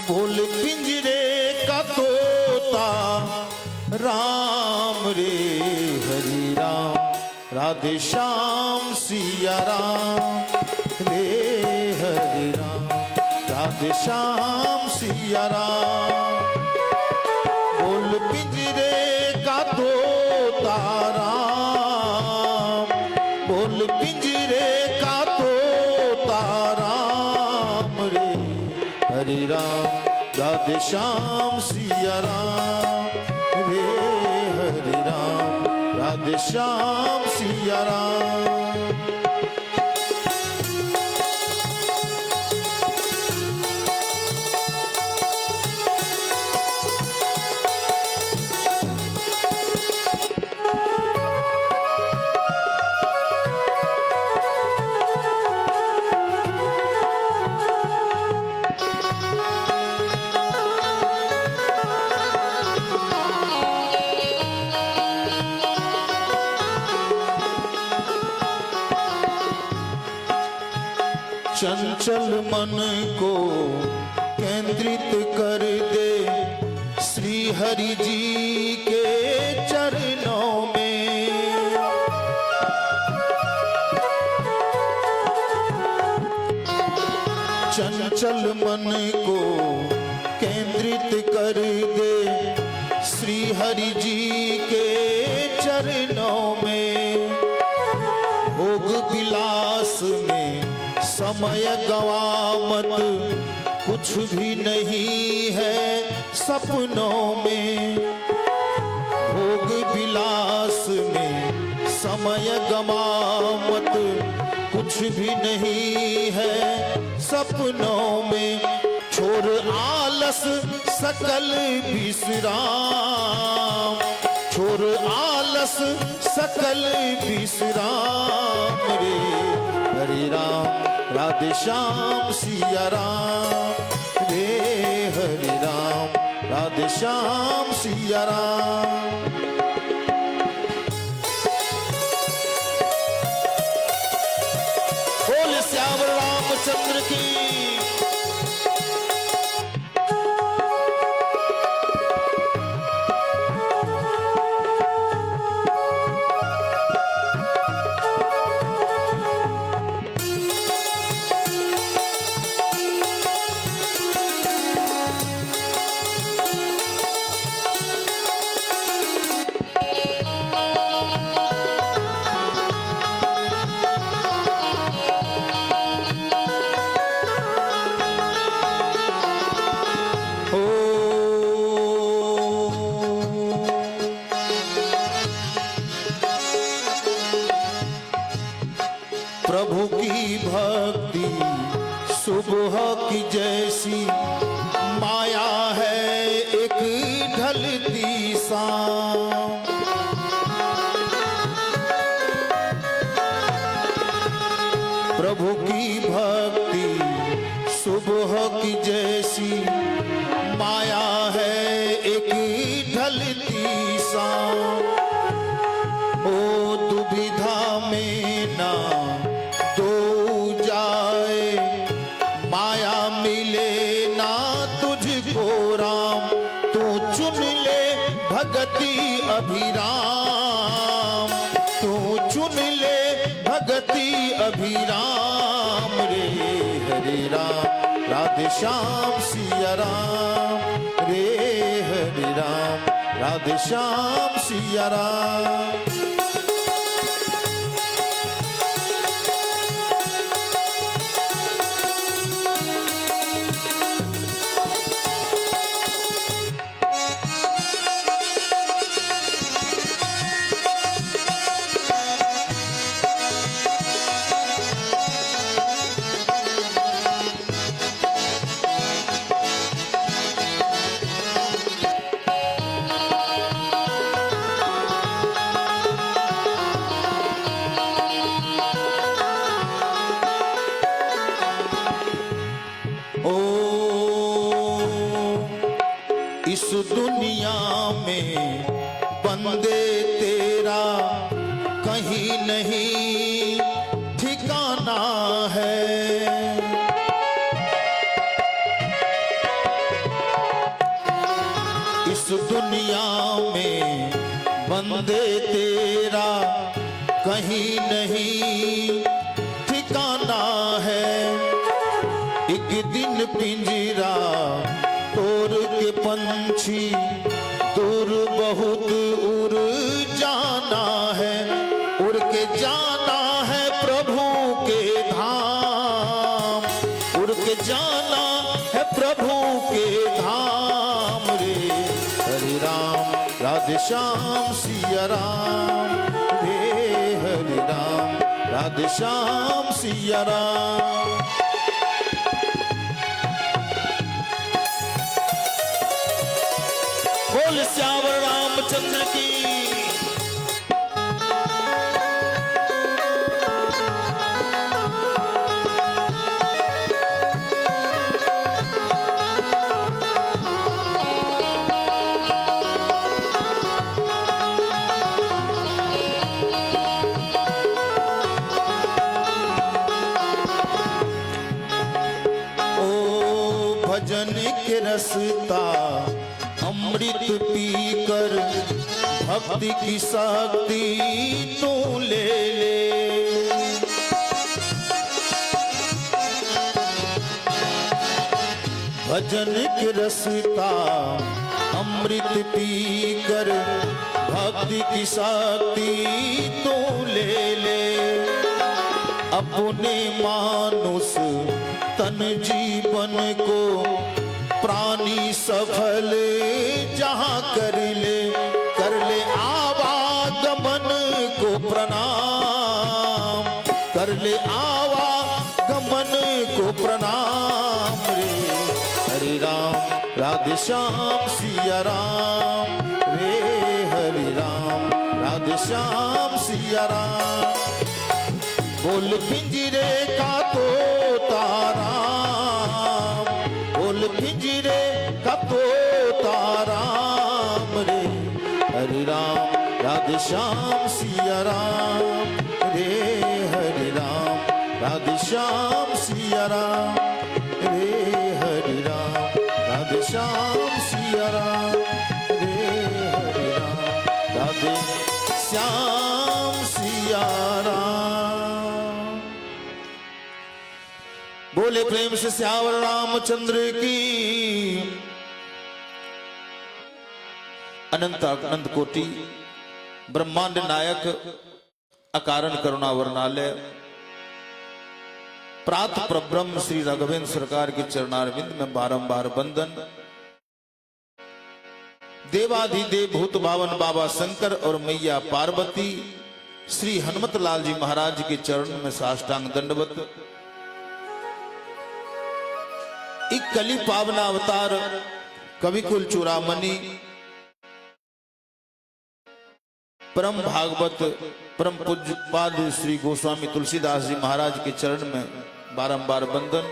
बोल पिंजरे का तोता राम रे हरि राम, राधे श्याम सिया राम रे हरि राम, राधे श्याम सिया राम। बोल पिंजरे का तोता राम, बोल पिंजरे का तोता राम रे हरि राम, राधे श्याम सिया राम रे हरि राम, राधे श्याम सिया राम। चंचल मन को केंद्रित कर दे श्री हरि जी के चरणों में। चंचल मन को केंद्रित कर दे श्री हरि जी के चरणों में। भोग विलास में समय गवा मत, कुछ भी नहीं है सपनों में। भोग विलास में समय गवा मत, कुछ भी नहीं है सपनों में। छोड़ आलस सकल विश्राम, छोड़ आलस सकल विश्राम रे हरि राम, राधे श्याम सिया राम रे हरि राम, राधे श्याम सिया राम। बोल श्याम रामचंद्र की। प्रभु की भक्ति सुबह की जैसी, माया है एक ढलती शाम। प्रभु की भक्ति सुबह की जैसी, माया है एक ढलती शाम। ओ दुविधा में ना तो जाए, माया मिले ना तुझको राम। तू चुन ले भगति अभिराम, तू चुन ले भगति अभिराम रे हरि राम, राधे श्याम सिया राम रे हरि राम, राधे श्याम सिया राम। इस दुनिया में बंदे तेरा कहीं नहीं ठिकाना है। दुनिया में बंदे तेरा कहीं नहीं ठिकाना है। एक दिन पिंजरा तोड़ के पंछी दूर बहुत उड़ जाना है। उड़ के जाना है प्रभु के धाम, उड़ के जाना है प्रभु के धाम रे। हरे राम राधे श्याम सिया राम, रे हरे राम राधे श्याम सिया राम। बोल श्यावर रामचंद्र की। ओ भजन के रसता अमृत पीकर भक्ति की शक्ति तू ले ले। भजन के रसता अमृत पीकर भक्ति की शक्ति तू ले ले। अपने मानुष तन जीवन को प्राणी सफल जहाँ कर ले आवागमन को प्रणाम, कर ले आवागमन को प्रणाम रे। हरे राम राधे श्याम सिया राम, रे हरे राम राधे श्याम सिया राम। बोल पिंजरे का तोता राम, बोल पिंजरे का तोता राम रे। हरे राम राधे श्याम सिया राम, रे हरे राम राधे श्याम सिया राम, रे हरे राम राधे श्याम सिया राम, रे हरे राम राधे श्याम सिया राम। बोले प्रेम से श्यावर रामचंद्र की। अनंत अनंत कोटि ब्रह्मांड नायक अकारण करुणा वर्णालय प्रात प्रब्रह्म श्री राघवेंद्र सरकार के चरणारविंद में बारंबार वंदन। देवाधिदेव भूत भावन बाबा शंकर और मैया पार्वती श्री हनुमत लाल जी महाराज के चरण में साष्टांग दंडवत। एक कली पावना अवतार कविकुल चूड़ामणि परम भागवत परम पूज्य पाद श्री गोस्वामी तुलसीदास जी महाराज के चरण में बारंबार वंदन।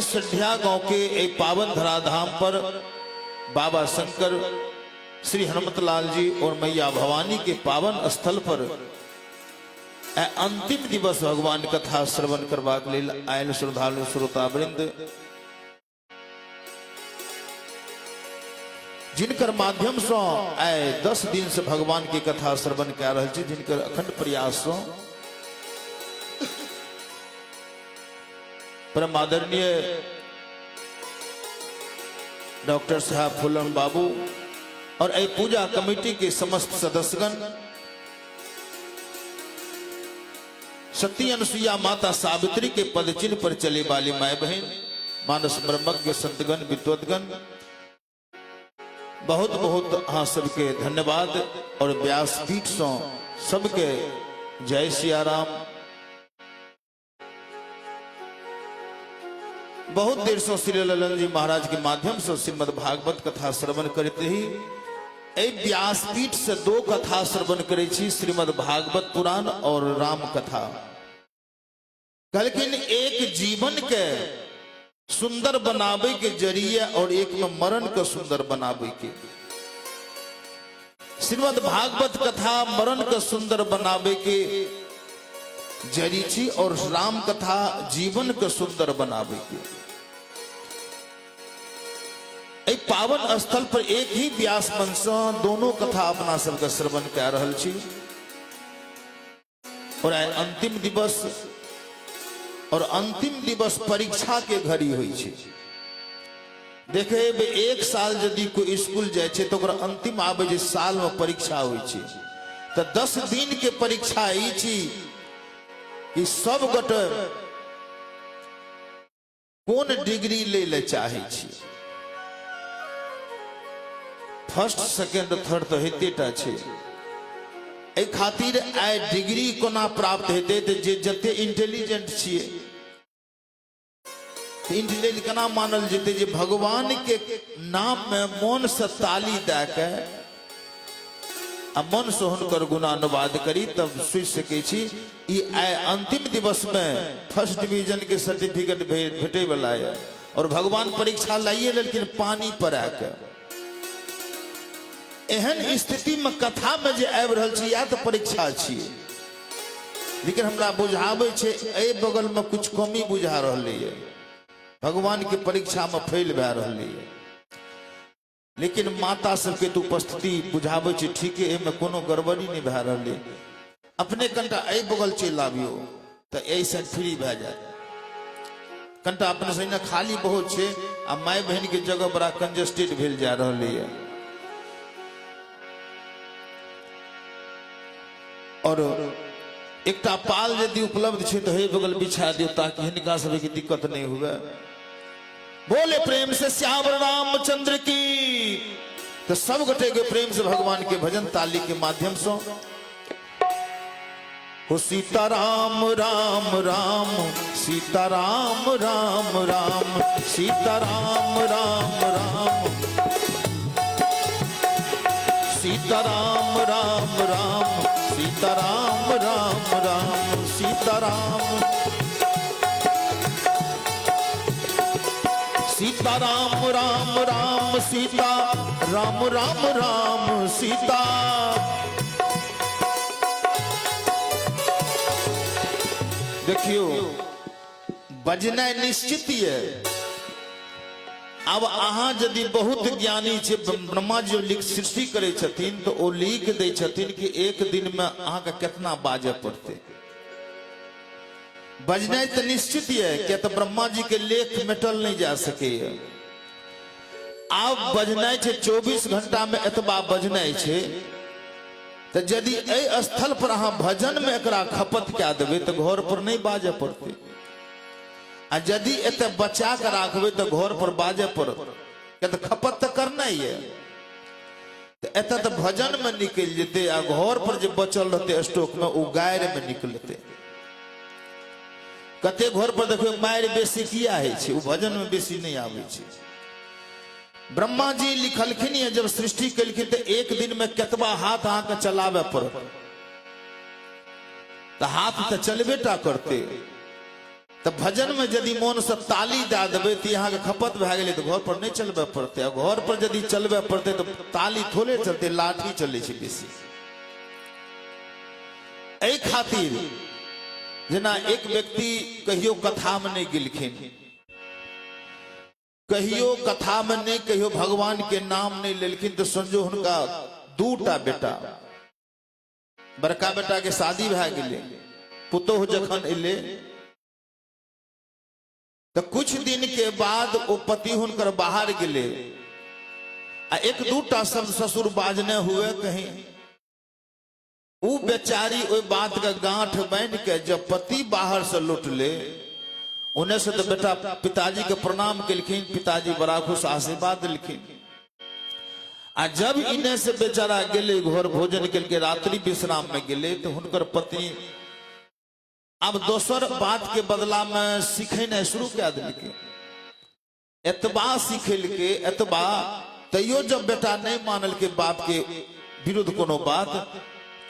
सठिया गांव के एक पावन धराधाम पर बाबा शंकर श्री हनुमत लाल जी और मैया भवानी के पावन स्थल पर अंतिम दिवस भगवान कथा श्रवण करवाक लेल आयल श्रद्धालु श्रोतावृंद, जिनकर माध्यम से आए 10 दिन से भगवान की कथा श्रवण कर रहे छी, जिनकर अखंड प्रयास से परम आदरणीय डॉक्टर साहब फूलन बाबू और ए पूजा कमेटी के समस्त सदस्यगण, सती अनुसुईया माता सावित्री के पद चिन्ह पर चले वाली माय बहन, मानस ब्रह्मज्ञ संतगण विद्वतगण, बहुत बहुत हाँ सबके धन्यवाद और व्यासपीठ से सबके जय सिया राम। बहुत देर से श्री ललन जी महाराज के माध्यम से श्रीमद् भागवत कथा श्रवण करते ही व्यासपीठ से 2 कथा श्रवण करे छी, श्रीमद् भागवत पुराण और राम कथा। लेकिन एक जीवन के सुंदर बनावे के जरिए और एक में मरण के सुंदर बनावे के, श्रीमद् भागवत कथा मरण के सुंदर बनावे के जरी छी और राम कथा जीवन के सुंदर बनावे के। एहि पावन स्थल पर एक ही व्यास मन से दोनों कथा अपना सबके श्रवण कऽ रहल छी। और आइ अंतिम दिवस, और अंतिम दिवस परीक्षा के घड़ी होइ छै। देखे एक साल यदि कोई स्कूल जाए छै तो ओकरा अंतिम आबे जे साल में परीक्षा होइ छै, तो 10 दिन के परीक्षा ई छी कि सब गोटे कोन डिग्री ले ले चाहे छी। फर्स्ट सेकेंड थर्ड तो हेते टा छै। एहि खातिर आइ डिग्री कोना प्राप्त हेते तऽ जे जते इंटेलिजेंट छिए, इंटेलिजेंट केना मानल जेते जे भगवान के नाम में मन से ताली दे के आ मन से हुनकर गुणानुवाद करी तब सोचि सकै छी ई आइ अंतिम दिवस में फर्स्ट डिवीजन के सर्टिफिकेट भेटे वाला है। और भगवान परीक्षा लाइए लेकिन पानी पर आके एहन स्थिति में कथा में जे आबि रहल छी या तो परीक्षा छिए, लेकिन हमरा बुझाबै छै एहि बगल में कुछ कमी बुझा रहलै है, भगवान के परीक्षा में फेल भए रहलै है। लेकिन माता सबके तो उपस्थिति बुझाबै छै ठीक है, एहिमे कोनो गड़बड़ी नहीं भए रहलै। अपने कनिटा एहि बगल चलि आबियो तऽ एहि साइड फ्री भए जाए। कनिटा अपने से ने खाली बहुत छै आ माय बहन के जगह बड़ा कंजेस्टेड भेल जा रहलै है। और एकटा पाल यदि उपलब्ध छै तो हे बगल बिछा दियो ताकि हिनका सबके दिक्कत नहीं हुए। बोले प्रेम से श्याम रामचंद्र की। तो सब गोटे के प्रेम से भगवान के भजन ताली के माध्यम से हो सीता राम राम राम, सीता राम राम राम, सीता राम राम राम, सीता राम राम राम, सीता राम राम राम, सीता राम, सीता राम राम राम, सीता राम राम राम, सीता। देखियो बजनाइ निश्चित है। अब अहाँ यदि बहुत ज्ञानी छे, ब्रह्मा जी लिख सृष्टि करे छथिन तो ओ लिख दे छथिन कि एक दिन में अहाँ के कितना बाजे पड़ते। बजनाइ तो निश्चित है क्या तो ब्रह्मा जी के लेख मेटल नहीं जा सके। आप बजनाइ छे 24 घंटा में एतबा बजनाइ छे तो यदि ए स्थल पर अहाँ भजन में एकरा खपत क्या देवे तो घर पर नहीं बाजे पड़ते। आ यदि एते बचा कर राखबे तो घर पर बाजे पड़त, क्या तो खपत तो करना ही है। तो एते तो भजन में निकल जेते आ घर पर जो बचल रहते स्टॉक में वो गायर में निकलते। कते घर पर देखो मायर बेसी किया है छे, वो भजन में बेसी नहीं आवे छे। ब्रह्मा जी लिखलखिन है जब सृष्टि कलखिन तो एक दिन में केतबा हाथ अहाँ के चलावे पड़त, तो हाथ तो चलबे टा करते। तो भजन में यदि मन से ताली दे देवे तो यहाँ के खपत भए गेलै तो घर पर नहीं चलबे पड़ते। घर पर यदि चलबे पड़ते तो ताली थोड़े चलते, लाठी चले छे बेसी। एहि खातिर जेना एक व्यक्ति कहियो कथा में नहीं गेलखिन, कहियो कथा में नहीं, कहियो भगवान के नाम नहीं लेलखिन तो समझो हुनका 2टा बेटा, बड़का बेटा के शादी भए गेलै, पुतोह जखन एले तो कुछ दिन के बाद वो पति हुनकर बाहर गेले आ 1-2टा शब्द ससुर बाजने हुए कहीं। वो बेचारी ओई बात का गांठ बांध के जब पति बाहर से लौटले उन्हें से तो बेटा पिताजी के प्रणाम केलखिन, पिताजी बड़ा खुश आशीर्वाद दिलखिन। आ जब इन्हें से बेचारा गेले घर भोजन के रात्रि विश्राम में गेले तो हुनकर पत्नी अब दोसर बात के बदला में सीखना शुरू कर दिलके। एतबा सीखेल के एतबा तैयो जब बेटा नहीं मानल के बाप के विरुद्ध कोनो बात,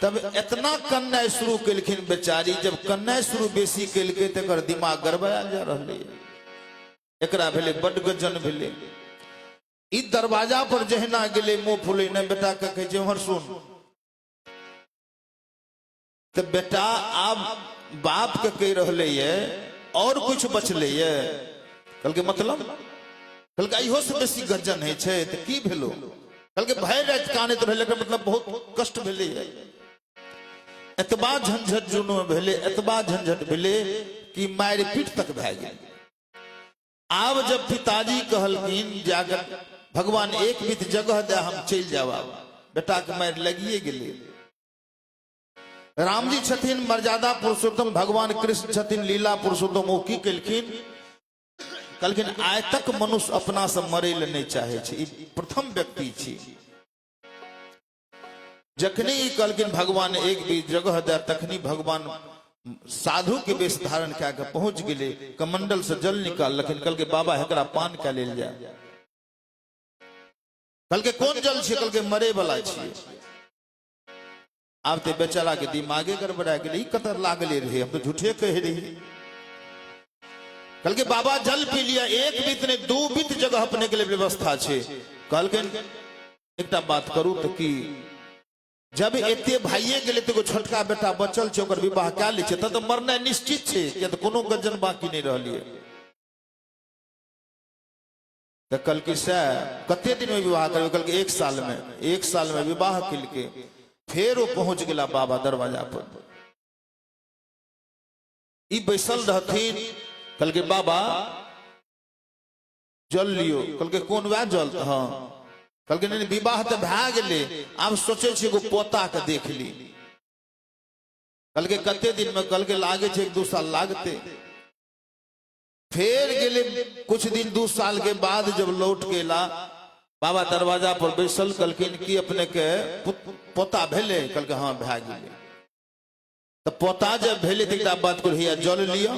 तब इतना कन्ना शुरू केलखिन बेचारी। जब कन्ना शुरू बेसी केलके तो एकर दिमाग गड़बड़ा जा रहले, एकरा भेले बड गजन भेले। ई दरवाजा पर जहना गेले मुंह फुले न बेटा के कहे जे हमर सुन, तो बेटा अब बाप के कह रहले ये और कुछ बचले ये। कल के मतलब कहलकै इहो से बेसी गजन है छै त की भेलो? कहलकै भरि रात कानैत रहलै, मतलब बहुत कष्ट भेलै, एतबा झंझट जुनू भेलै, एतबा झंझट भेलै कि मारि पीट तक भए गेल। आब जब पिताजी कहलखिन जाकर भगवान एक बीत जगह दे हम चल जावा, बेटा के मारि लगिए गेलै। राम जी छथिन मर्यादा पुरुषोत्तम, भगवान कृष्ण छथिन लीला पुरुषोत्तम, ओ की केलखिन? कहलखिन आइ तक मनुष्य अपना से मरै ले नहीं चाहे छै, ई प्रथम व्यक्ति छी। जखनी ई कहलखिन भगवान एक भी जगह दे, तखनी भगवान साधु के वेश धारण कऽ के पहुंच गेले, कमंडल से जल निकाललखिन। कहलकै बाबा एकरा पान कऽ लेल जाय। कहलकै कोन जल छै? कहलकै मरे वाला छियै। आब ते बेचारा के दिमागे गड़बड़ा गेलै, ई कतर लागले रहे, हम तो झूठे कह रही। कहलकै बाबा जल पी लिया, एक बीत ने दो बीत जगह अपने के लिए व्यवस्था छे। कहलकै एकटा बात करू त की, जब एते भाइये गेले तो छोटका बेटा बचल छै, ओकर विवाह कऽ लै छै, त तो मरनाइ निश्चित छै, किया त कोनो गजन बाकी नहीं रहलिए। त कहलकै सैह कते दिन में विवाह करबै? कहलकै 1 साल में। 1 साल में विवाह केलकै। फिर वो पहुंच गेला बाबा दरवाजा पर, ई बैसल रहथिन। कहलकै बाबा जल लियो। कहलकै कोन? वह जल? हाँ। कहलकै नहीं विवाह तो भए गेलै, आब सोचे छी एगो पोता के देख ली। कहलकै कते दिन में? कहलकै लागे छै 1-2 साल लागते। फिर गेले कुछ दिन, 2 साल के बाद जब लौट के ला, बाबा दरवाजा पर बैसल। कहलखिन कि अपने के पोता भेले? कहलकै हाँ भए गेलै। तो पोता जब भेले तो एकटा बात करिया, जल लियो।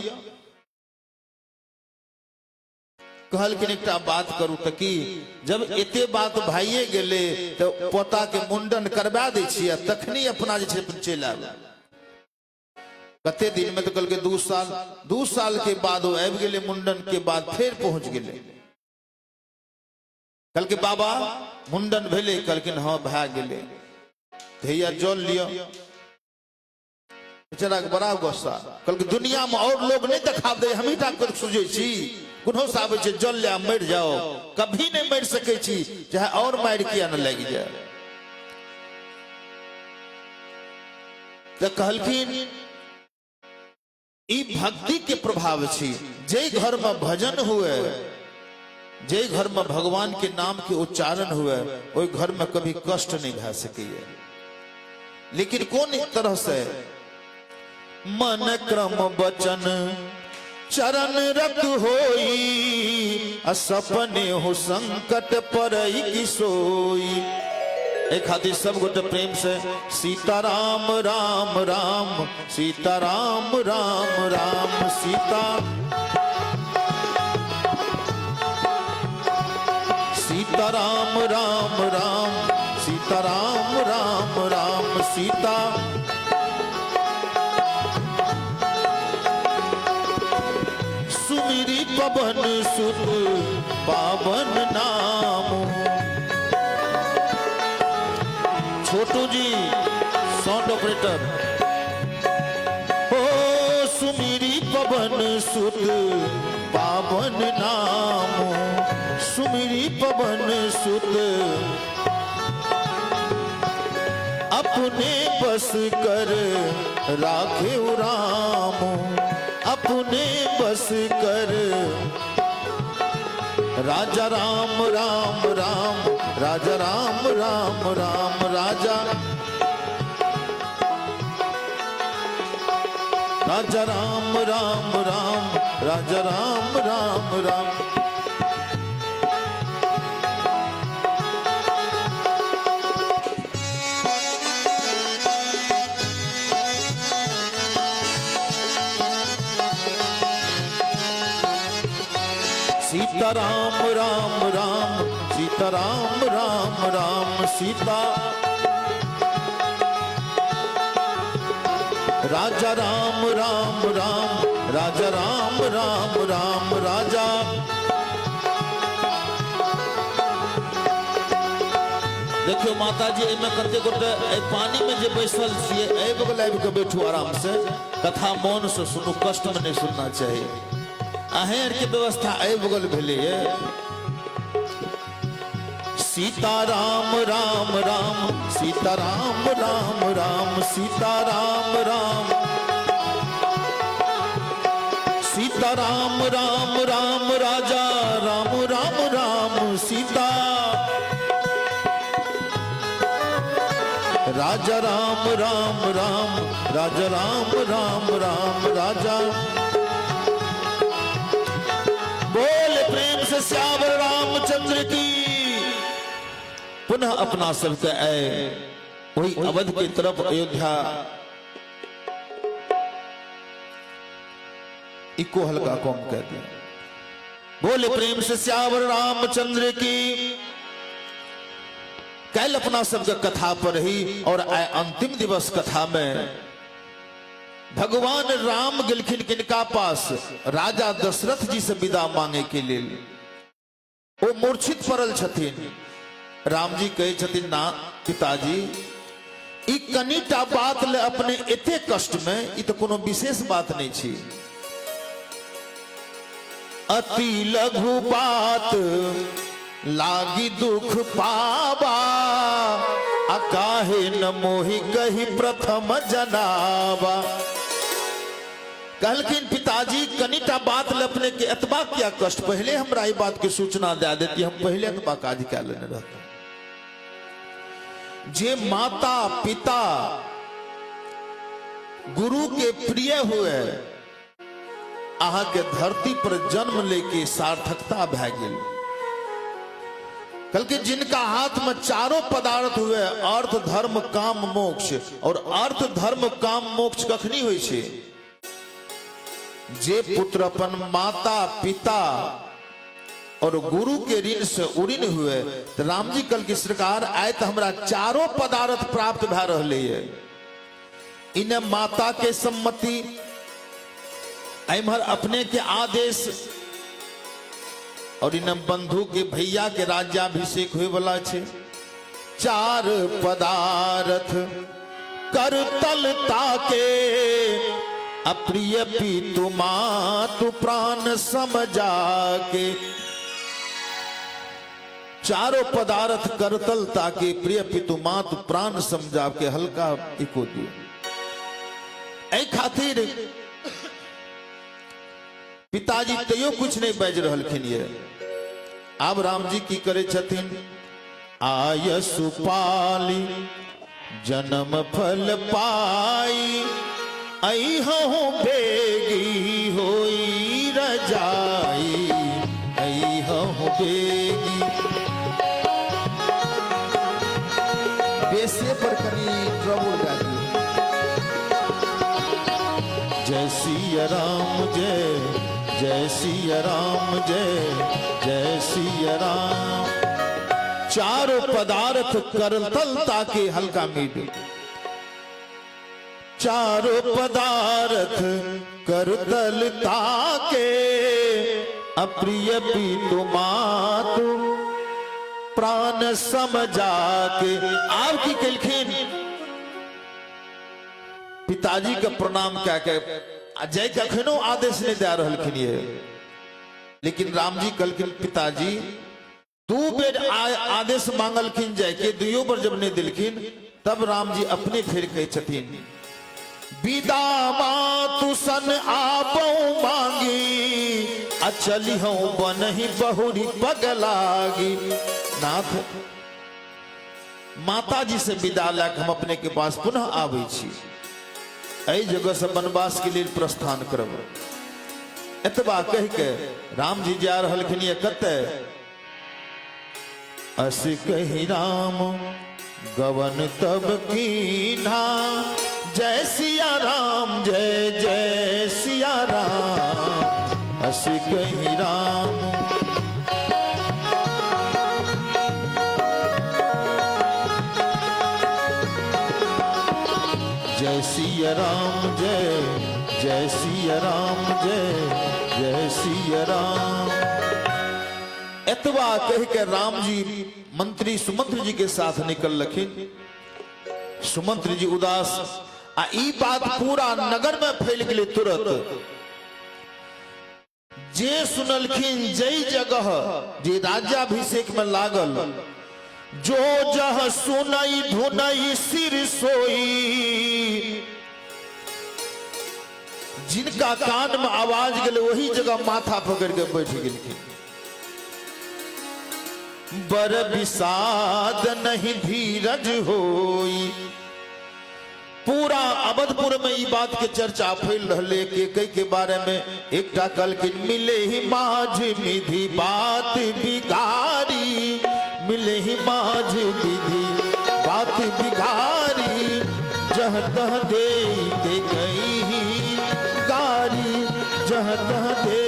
कहलखिन एकटा बात करू त की, जब एते बात भाइये गेले तो पोता के मुंडन करवा दै छियै, तखनी अपना जे छै चलि आबै। कते दिन में? तो कहलकै 2 साल। 2 साल के बाद वो आबि गेले, मुंडन के बाद फिर पहुंच गेले। कहलकै बाबा मुंडन भेले? कहलखिन हाँ भए गेले। भैया जल लियो। बेचारा के बड़ा गुस्सा। कहलकै दुनिया में और लोग नहीं देखा दे, हम ही टा कर सुझे छी, कोनो से आबै छै जल ले मर जाओ, कभी नहीं मर सकै छी, चाहे और मार किया न लग जाए। तो कहलखिन ई भक्ति के प्रभाव छी। जे घर में भजन हुए, जे घर में भगवान के नाम के उच्चारण हुए, ओई घर में कभी कष्ट नहीं भा सके। लेकिन कौन एक तरह से? मन क्रम वचन चरण रत होई, सपने हो संकट परई की सोई। एक खातिर सब गोटे प्रेम से सीताराम राम राम, सीताराम राम राम, सीता सीताराम राम राम, सीताराम राम राम, सीता सुमिरी पवन सुत पावन नाम। छोटू जी साउंड ऑपरेटर। ओ सुमिरी पवन सुत पावन नाम, सुमिरी पवन सुत अपने बस कर राखे राम, अपने बस कर राजा राम राम राम, राजा राम राम राम, राजा राजा राम राम राम, राजा राम राम राम। सीताराम राम राम, सीताराम राम राम, सीता राजा राम राम राम, राजा राम राम राम, राजा देखियो माता जी एमे कते गोटे पानी में जे बैसल छिए, ए बगल आबि के बैठू आराम से, कथा मौन से सुनू, कष्ट में नहीं सुनना चाहिए। अहेर के व्यवस्था ए बगल भेले, सीता राम राम राम सीता राम राम राम सीता राम राम सीता राम राम राम राजा राम राम राम सीता राजा राम राम राम राजा राम राम राम राजा। बोल प्रेम से श्यावर रामचंद्र की। पुनः अपना सबके आए वही अवध की तरफ अयोध्या इको हल्का कौम कहते हैं। बोले प्रेम से श्यावर रामचंद्र की। कल अपना सबका कथा पर ही और अंतिम दिवस कथा में भगवान राम गिलखिन किनका पास राजा दशरथ जी से विदा मांगे के लिए वो मूर्छित पड़ल छथिन। राम जी कहे छथिन ना पिताजी ई कनिटा बात ले अपने एते कष्ट में ई तो कोनो विशेष बात नहीं छी। अति लघु बात लागी दुख पावा अकाहे न मोहि कही प्रथम जनावा। कहलकिन पिताजी कनिटा बात ले अपने के एतबा क्या कष्ट पहले हमरा ई बात की सूचना दे देती हम पहले एतबा काज क्या लेने रहते। जे माता पिता गुरु के प्रिय हुए अहा के धरती पर जन्म लेके सार्थकता भै गेल। कल के जिनका हाथ में चारों पदार्थ हुए अर्थ धर्म काम मोक्ष और अर्थ धर्म काम मोक्ष कखनी हुई छे जे पुत्र अपन माता पिता और गुरु के ऋण से उऋण हुए तो राम जी कल की सरकार आए तो हमरा चारों पदार्थ प्राप्त भै रहले है। इन्हें माता के सम्मति एमहर अपने के आदेश और इन बंधु के भैया के राज्याभिषेक हुए वाला छे। चार पदार्थ करतलता के अप्रिय पितु मातु प्राण समझा के। चारों पदार्थ करतलता के प्रिय पितु मातु प्राण समझा के हल्का इको दियो। ऐ खातिर पिताजी तैयो कुछ नहीं बज रहलखिन ये। अब राम जी की करे छथिन आयसु पाली जन्म फल पाई अइहु बेगी होई रजाई अइहु बेगी। बेसे पर कनी ट्रबल जाती। जय सिया राम जय जय सिया राम जय जय सिया राम। चारों पदार्थ करतलता के हल्का मीठ। चारों पदार्थ करतलता के अप्रिय पितु मातु प्राण समझा के। आपकी कलखिन पिताजी का प्रणाम क्या कहे जय कखनो आदेश नहीं दे रहलखिन ये। लेकिन राम जी कहलखिन पिताजी दू बेर आदेश मांगलखिन जय के दुइयो बार जब नहीं दिलखिन तब राम जी अपने फिर कहे छथिन विदा मातु सन आपो मांगी अचली हूं बनही बहुरी पगलागी। नाथ माता जी से विदा लाके हम अपने के पास पुनः आवे छी। ऐ जगह से वनवास के लिए प्रस्थान करब। एतबा कह के राम जी जा रहलखिन ये कते अस कही राम गवन तब कीन्हा जय सिया राम जय जय सिया राम। अस कही राम जय सिया राम जय जय सिया राम जय जय सिया राम। एतबा कह के राम जी मंत्री सुमंत्र जी के साथ निकल लखिन। सुमंत्र जी उदास आ ई बात पूरा नगर में फैल गई। तुरंत जे सुनलखिन जय जगह जे राज्याभिषेक में लागल जो जह सुनई धुनई सिर सोई, जिनका कान में आवाज गए वही जगह माथा पकड़ के बैठ गए। बर विषाद नहीं धीरज होई। पूरा अवधपुर में ये बात के चर्चा फैल रहे के कई के बारे में। एक कल के मिले ही माझ विधि बात बिगारी, मिले ही माझ विधि बात बिगारी, जह तह दे के गई ही गारी, जह तह दे।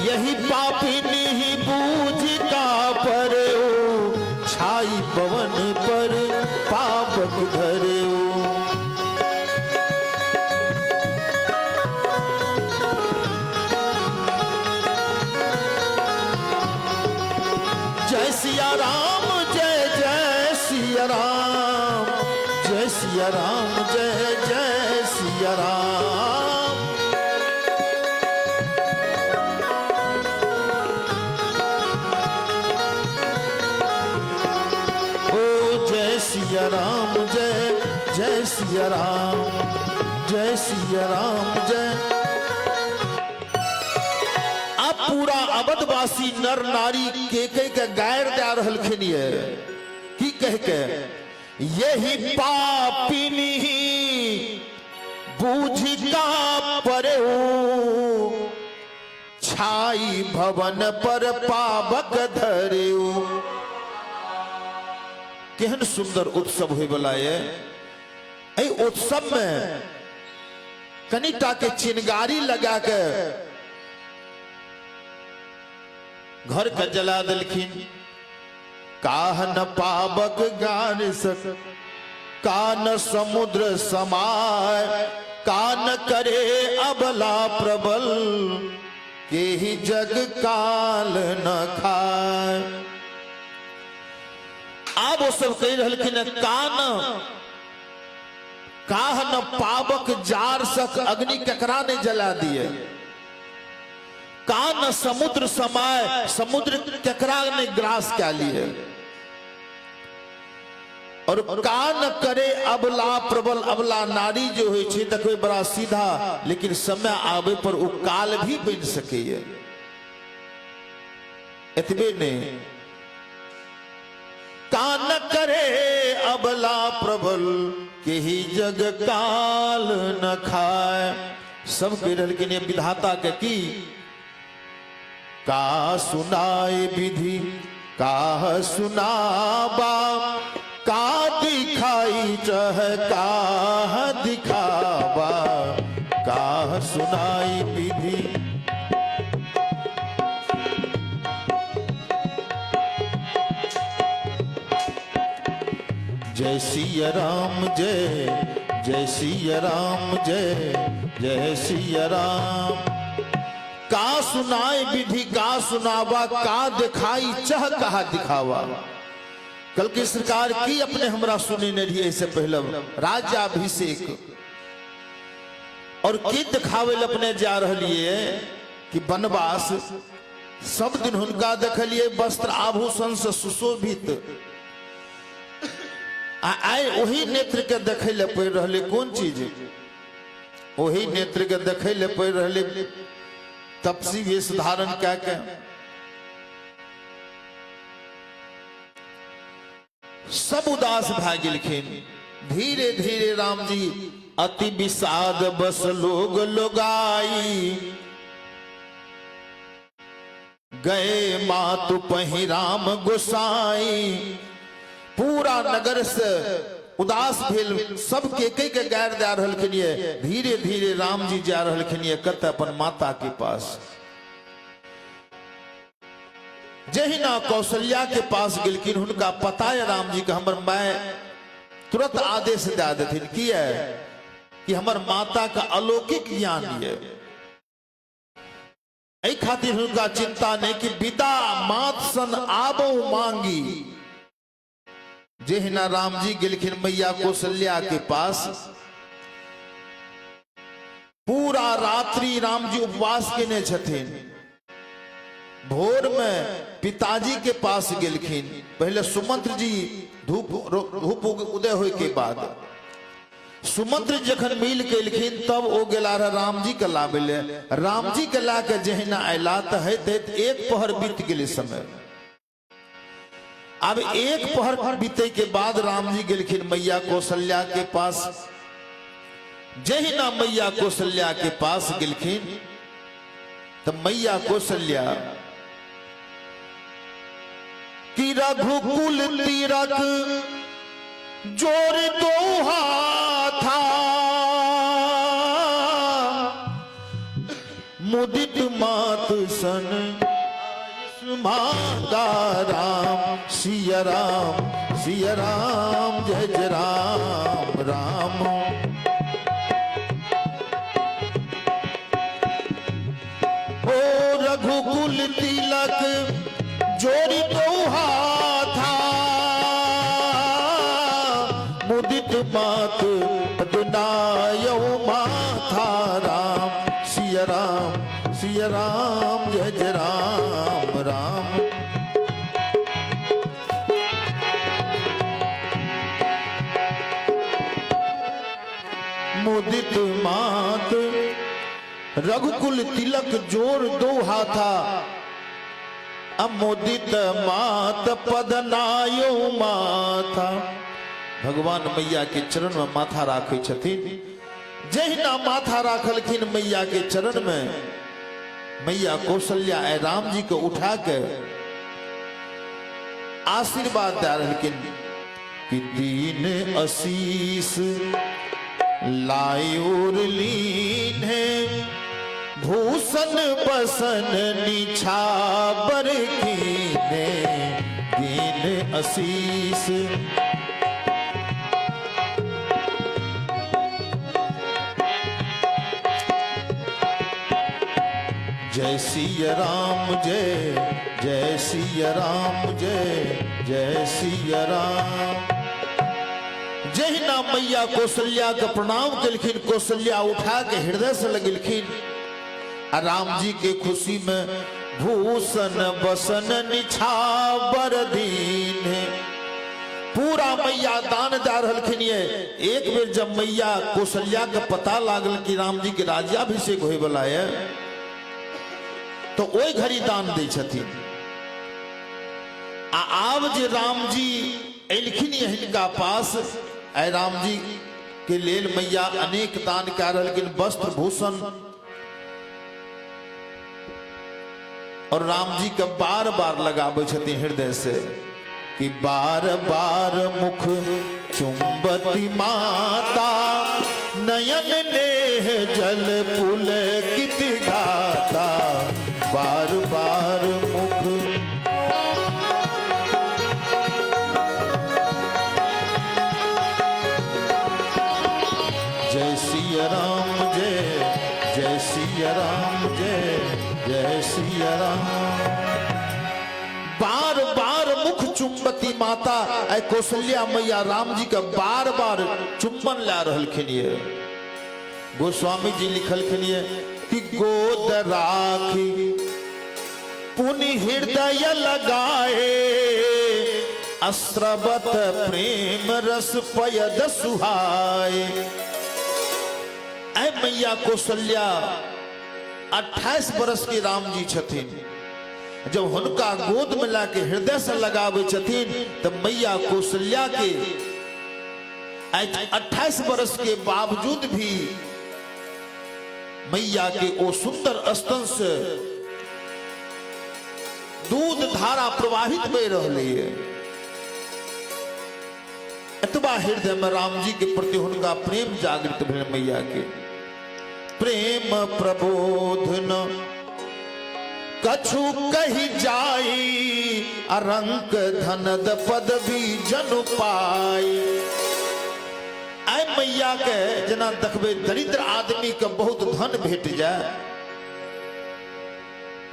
यही पापिनी ही बूझ का पर छाई पवन पर पापक धरे। जय सिया राम जय जय सिया राम, जय सिया राम जय जय सिया राम। सिया राम जय जय सिया राम, जय सिया राम जय। अब पूरा अवधवासी नर नारी के गैर दे रहलखिन की कह के, यही पापिनी बूझ का परे छाई भवन पर पावक धरे। केहन सुंदर उत्सव हुए वाला है। उत्सव में कनिटा के चिनगारी लगा के घर का जला दिलखिन। काह न पावक गान सक, कान समुद्र समाय, कान करे अबला प्रबल, के ही जग काल न खाए। अब वो सब कह रहे कान काह न पावक जार सक, अग्नि ककरा ने जला दिए। कान समुद्र समाय, समुद्र ककरा ने ग्रास क्या लिए। और कान करे अबला प्रबल, अबला नारी जो है देखो बड़ा सीधा, लेकिन समय आवे पर वो काल भी बन सके। इतने ने कान करे अबला प्रबल, के ही जग काल न खाए। सब कह रहे विधाता के की का सुनाए विधि, का सुनाबा, का दिखाई चह का दिखावा, का सुनाई विधि। जय सिया राम जय जय सिया राम जय जय सिया राम। का सुनाए विधि का सुनावा, का दिखाई चह कहा दिखावा। कल की सरकार की अपने हमरा सुने न रही ऐसे पहले राज्याभिषेक, और की दिखावे अपने जा रही है कि बनवास। सब दिन हुनका देखलिए वस्त्र आभूषण से सुशोभित, आए वही नेत्र के देखे ले पड़ रहे। कौन चीज वही नेत्र के देखे ले पड़ रहे। तपसी वेश धारण क्या के सब उदास भा गेलखिन। धीरे धीरे राम जी अति विषाद बस लोग लोगाई, गए मातु पही राम गोसाई। पूरा नगर से उदास भेल, सब के गैर जा रहलखिन। धीरे धीरे राम जी जा रहलखिन कत अपन माता के पास। जही ना कौशल्या के पास गेलखिन, हुनका पता है राम जी का हमर माय तुरंत आदेश दे देथिन की है कि हमर माता का अलौकिक ज्ञान है। एहि खातिर हुनका चिंता नहीं कि बिदा मात सन आबो मांगी। जेहिना राम जी गेलखिन मैया कौशल्या के पास, पूरा रात्रि राम जी उपवास केने छथिन। भोर में पिताजी के पास गेलखिन। पहले सुमंत्र जी धूप उदय होए के बाद सुमंत्र जखन मिल के एलखिन तब वो गेला राम जी के लाबे ले। राम जी के ला के जहिना अयला त एक पहर बीत गेले समय। अब एक पहर बीते के बाद राम जी गेलखिन मैया कौशल्या के पास। जहिना मैया कौशल्या के पास गेलखिन तो मैया कौशल्या कि रघुकुल तीरथ जोर दोहा था मुदित मात सन माता राम सिया राम जय जय राम राम। ओ रघुकुल तिलक जोरी दोहा था मुदित मात पदनायो माथा राम सिया राम जय जय राम राम। मुदित मात रघुकुल तिलक जोर दोहा था अमोदित मात पदनायो माथा। भगवान मैया के चरण में माथा राखे छथिन। जहिना माथा राखलखिन मैया के चरण में मैया कौशल्या राम जी को उठा के आशीर्वाद दे रहलखिन कि दीन आशीष लायूर लीन है भूषण बसन निछावर कीने दीन आशीष। जय सिया राम जय सिया राम जय सिया राम। जहिना मैया कौशल्या के प्रणाम कलखिन कौशल्या उठा के हृदय से लगलखिन। राम जी के खुशी में भूषण बसन निछावर दीन है। पूरा मैया दान जा रहलखिन। ये एक बेर जब मैया कौशल्या के पता लागल कि राम जी के राज्याभिषेक होए वाला है तो ओई घड़ी दान दे छथिन। आब जे राम जी एलखिन हिनका पास आय राम जी के लेल मैया अनेक दान कह रहलखिन वस्त्र भूषण और राम जी के बार बार लगाबे छथिन हृदय से कि बार बार मुख चुंबती माता नयन नेह जल पुलकित गाता बार बार मुख। जय सिया राम जय सिया राम जय सिया राम। बार बार मुख चुंबती माता ऐ कौशल्या मैया राम जी का बार बार चुम्बन ला रहलखिन। ये गोस्वामी जी लिखलखिन ये कि गोद राखी पुनि हृदय लगाए अस्त्रवत प्रेम रस पयद सुहाए। ऐ मैया कौशल्या 28 बरस के राम जी छथिन। जब हुनका गोद में लाके हृदय से लगावे छथिन तो मैया कौशल्या के 28 बरस के बावजूद भी मैया के ओ सुंदर स्तन से दूध धारा प्रवाहित हो रही है। अतबा हृदय में राम जी के प्रति उनका प्रेम जागृत भेल। मैया के प्रेम प्रबोधन कछु कही जाई अरंक धनद पदवी जनु पाई। आय मैया के जना देखबे दरिद्र आदमी के बहुत धन भेट जाए।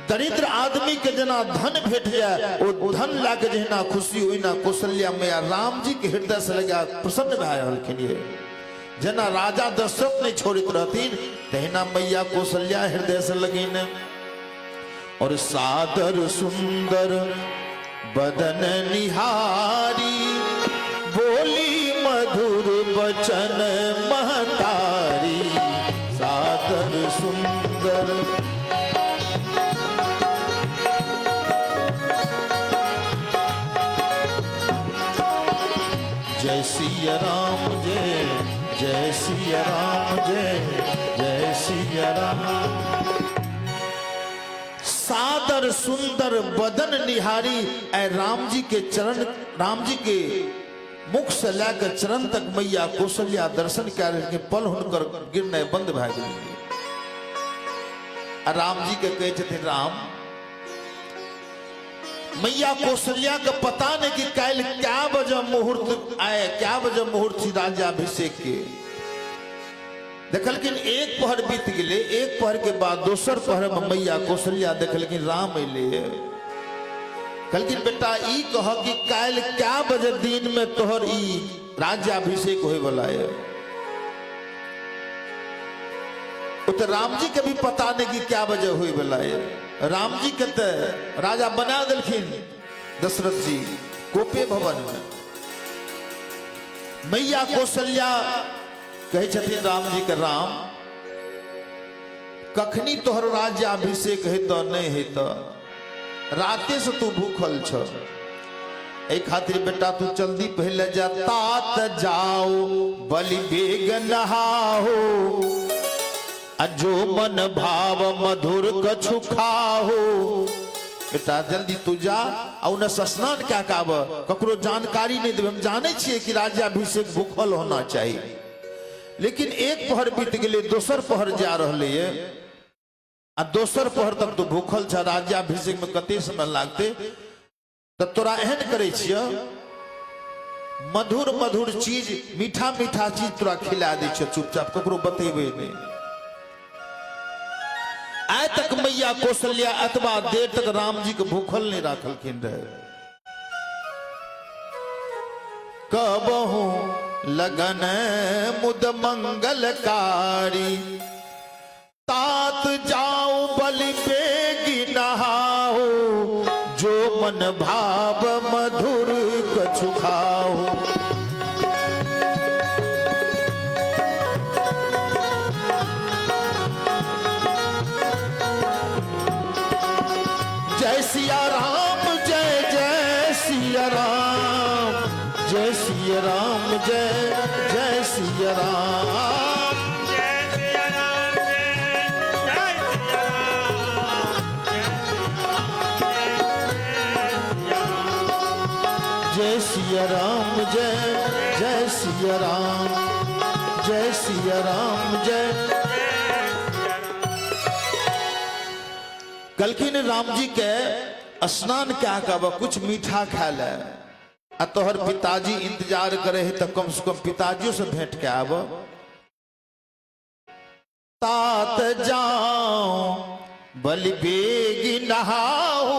दरिद्र आदमी के जना धन भेट जाए वो धन लाके जहिना खुशी हुई ना कौशल्या मैया राम जी के हृदय से लगा प्रसन्न भए रहलखिन। ये जना राजा दशरथ नहीं छोड़ित रहतीन तहिना मैया कौशल्या हृदय से लगिन। और सादर सुंदर बदन निहारी, बोली मधुर बचन महतारी। सादर सुंदर जय सिया राम जय, जय सिया राम जय, जय सिया राम। सादर सुंदर बदन निहारी, ऐ राम जी के चरण, राम जी के मुख से लेकर चरण तक मैया कौशल्या दर्शन के पल हुनकर गिरने बंद भए गेल। राम जी के कहे थे राम, मैया कौशल्या के पता नहीं कि कल क्या बजे मुहूर्त आए, क्या बजे मुहूर्त थी राज्याभिषेक के। देखलखिन एक पहर बीत गए, एक पहर के बाद दोसर पहर में मैया कौशल्या देखलखिन राम अइले। कहलखिन बेटा ई कह कि कल क्या बजे दिन में तोहर ई राज्याभिषेक होए वाला है। तो राम जी के भी पता नहीं कि क्या बजे होए वाला है। राम जी के तो राजा बना दिलखिन दशरथ जी कोपे भवन में। मैया कौशल्या कहे छथिन राम जी के राम, कखनी तोहर राज्याभिषेक है तो नहीं है तो राते से तू भूखल छ। ए खातिर बेटा तू जल्दी पहले जा, तात जाओ बलि बेग नहाओ, जो मन भाव मधुर कछु खाओ। बेटा जल्दी तू जा और स्नान क्या काब, ककरो जानकारी नहीं देवे। हम जाने छिए कि राज्याभिषेक भूखल होना चाहिए, लेकिन एक पहर बीत गए, दोसर पहर जा रहे है आ दोसर पहर तक तो भूखल छ। राज्याभिषेक में कते समय लागते, तो तोरा एहन करे छिय मधुर मधुर चीज, मीठा मीठा चीज तोरा खिला दे छ, चुपचाप ककरो बतेबे नहीं। आय तक मैया कौशल्या अथवा देर तक राम जी के भूखल नहीं राखलखिन रहे। कबहू लगन मुद मंगलकारी, तात जाओ बलि बेगी नहाओ, जो मन भाव मधुर कछु खाओ। जय सिया राम जय, जय सिया राम, जय सिया राम जय, जय सिया राम, जय सिया राम जय, जय सिया राम जय सिया राम जय, जय सिया राम, जय सिया राम जय। कलखिन राम जी के स्नान क्या कहब, कुछ मीठा खा ले। आ तोहर पिताजी इंतजार करे है तो कम से कम पिताजियों से भेंट के आब। तात जाओ बलि बेगी नहाओ,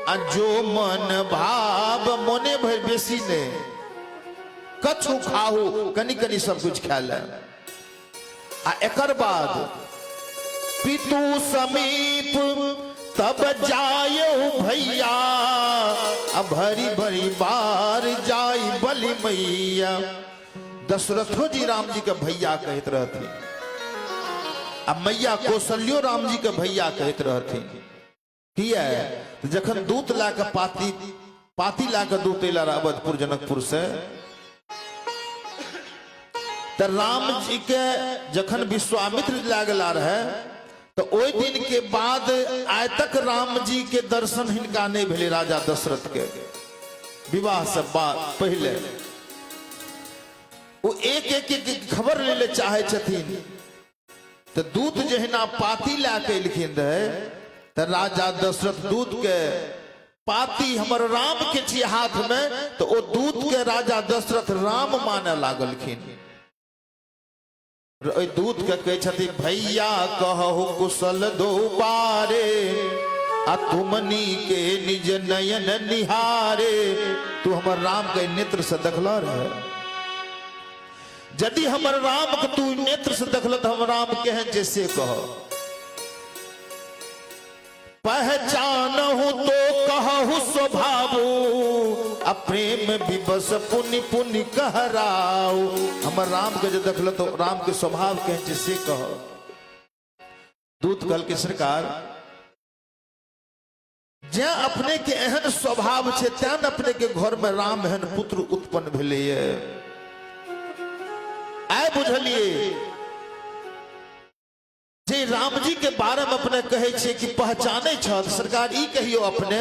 आ जो मन भाव मोने भर बेसी ने कछु खाओ, कनी कनी सब कुछ खा ले। आ एकर बाद पितु समीप तब जायो भैया, अब भरी भरी बार जाई बलि मैया। दशरथो जी राम जी के भैया कहत रहती, अब मैया कौशल्यो राम जी के भैया कहत रहती। किया जखन दूत ला के पाती ला के दूत अला अवधपुर जनकपुर से, तो राम जी के जखन विश्वामित्र लागला रहे, तो ओई दिन के बाद आय तक राम जी के दर्शन हिनका नहीं भेले। राजा दशरथ के विवाह से पहले वो एक एक खबर ले चाहे छथिन। तो दूत जहिना पाती लाके लिखिन रहे, तो राजा दशरथ दूत के पाती हमर राम के छी हाथ में, तो वो दूत के राजा दशरथ राम माने लागलखिन। दूत के कहे छथि भैया कहो कुशल दो बारे, आ तुमनी के निज नयन निहारे। तू हमर राम के नेत्र से देखला रहे, यदि हमर राम के तू नेत्र से देखल तो हम राम केहन जैसे कह। पहचानहु तो कहु स्वभावु, अब प्रेम विवश पुनि पुनि कहराऊ। हमर राम के जो देखल तो राम के स्वभाव कहे से कह। दूत कल के सरकार जे अपने के एहन स्वभाव छे तेन अपने के घर में राम एहन पुत्र उत्पन्न भेले आय बुझलिए जे राम जी के बारे में अपने कहे छे कि पहचाने छ सरकार ई कहियो अपने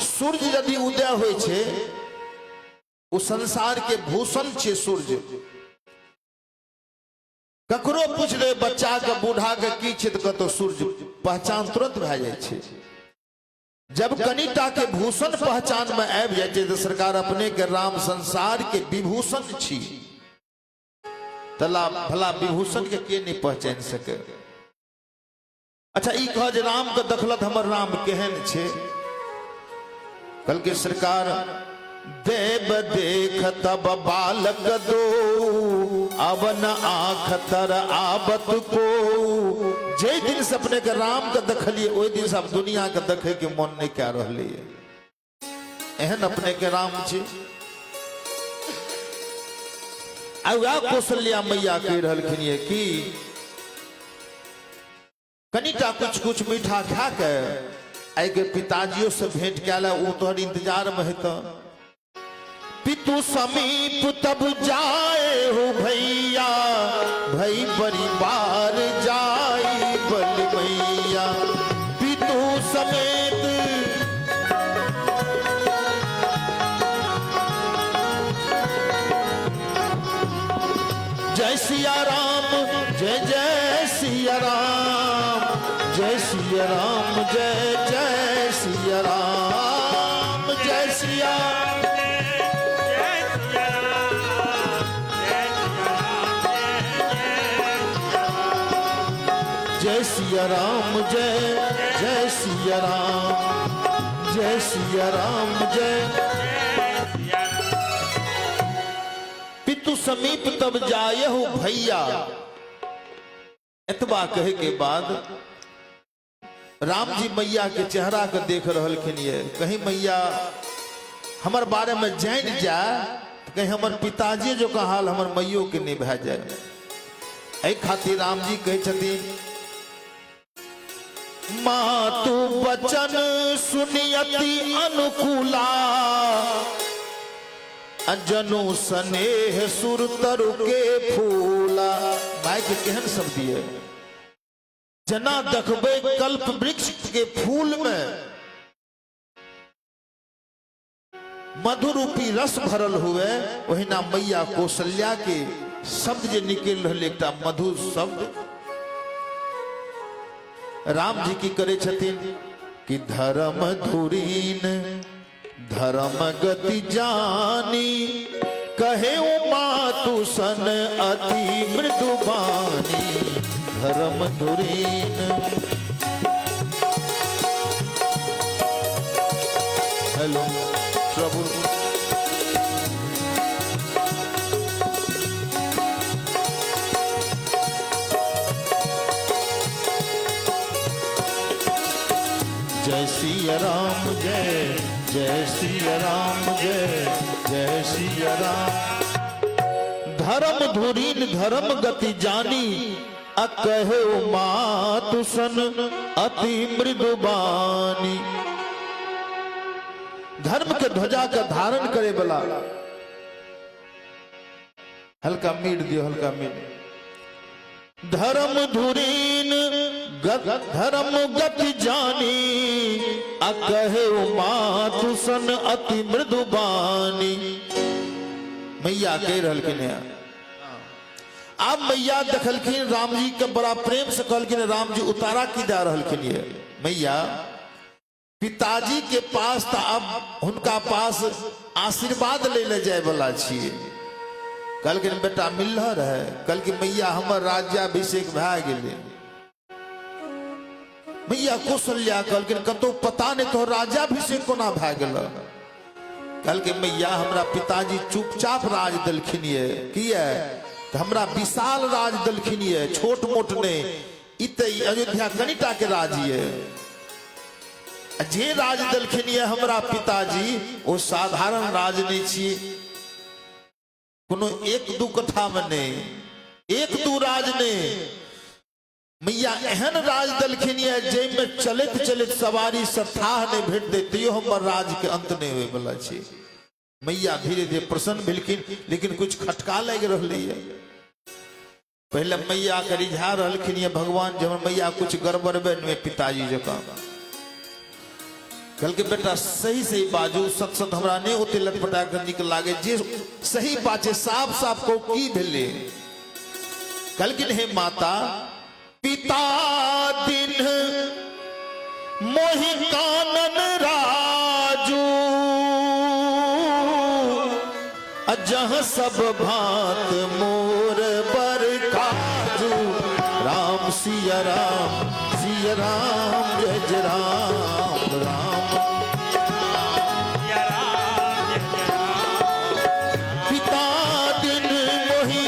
सूर्य यदि उदय होय छे वो संसार के भूषण छे सूर्य। ककरो पूछ ले बच्चा के बूढ़ा के की छे तो सूर्य पहचान तुरंत भ जाय छे। जब कनिटा के भूषण पहचान में आबि जाए तो सरकार अपने के राम संसार के विभूषण छी तला भला विभूषण के नहीं पहचान सके। अच्छा ई कह जे राम के देखलत हमर राम केहन छे कल के सरकार देव देख तब बालक दो अवन आँख तर आबत को। जे दिन से अपने के राम के देखलिए ओहि दिन से अब दुनिया के देखे के मन नहीं क्या रहले एहन अपने के राम छे। आ कौशल्या मैया कह रहलखिन ये कि कनिटा कुछ कुछ मीठा खा के आई के पिताजियों से भेंट कैला वो तोहर इंतजार में हेत। पितु समीप तब जाए हो भैया भई परिवार जाई बल मैया। पितु समेत जय सिया राम जय जय सिया राम जय सिया राम जय जय सिया राम जय सिया जय सिया राम जय जय सिया राम जय सिया राम जय। पितु समीप तब जाए हो भैया। एतबा कहे के बाद राम जी मैया के चेहरा के देख रहलखिन ये कहीं मैया हमर बारे में जान जाए कहीं हमर पिताजी जो का हाल हमर मैयो के नहीं भै जाए। एहि खातिर राम जी कहे छथिन मातु बचन सुनियति अनुकूला जनु स्नेह सुर तरु के फूला। माय के केहन शब्द है जना देखबे कल्प वृक्ष के फूल में मधुरूपी रस भरल हुए वही ना मैया कौशल्या के शब्द जे निकल रहे एक मधुर शब्द। राम जी की करे छथिन कि धर्म धुरीन धर्म गति जानी कहे मातु सन अति मृदुबानी। धर्म धुरीन हेलो प्रभु जय सिया राम जय जय सिया राम जय जय सिया राम। धर्म धुरीन धर्म गति जानी अकहे मातु सन अति मृदुबानी। धर्म के ध्वजा का धारण करे वाला हल्का मीट दियो हल्का मीट। धर्म धुरीन धर्म गति जानी अकहे मातु सन अति मृदुबानी। मैया कह रहलखिन अब मैया देखलखिन राम जी के बड़ा प्रेम से कहलखिन राम जी उतारा की जा रहलखिन ये मैया पिताजी के पास था अब उनका पास आशीर्वाद ले जाए वाला छिए। कल के बेटा मिल रहे कल की मैया हमर राज्याभिषेक भै गेले। मैया कौशल्या कहलखिन कतो पता नहीं तो राज्याभिषेक कोना भै गेल। कल के मैया हमरा पिताजी चुपचाप राज देलखिन ये किए तो हमरा विशाल राज देलखिन ये छोट मोट नहीं इत अयोध्या कनिटा के राज ये। जे राज देलखिन ये हमरा पिताजी वो साधारण राज नहीं छी, कोनो एक दू कथा में नहीं, एक दू राज नहीं, मैया एहन राज देलखिन ये जे में चलत चलत सवारी सथाह नहीं भेट देती हमर राज के अंत नहीं होए वाला छी। मैया धीरे धीरे प्रसन्न भेलखिन, लेकिन कुछ खटका लग रही है। पहले मैया के रिझा रहलखिन ये भगवान जब मैया कुछ गड़बड़ में पिताजी जका कल के बेटा सही सही बाजू, सत सत हमरा नहीं होते लटपटा कर निकल लागे, जे सही बाचे साफ साफ को की भेले। कल के हे माता पिता दिन मोहि कानन राजू, अजह सब भात मोर बर काजू, राम सिया राम जय जय राम राम। पिता दिन मोहि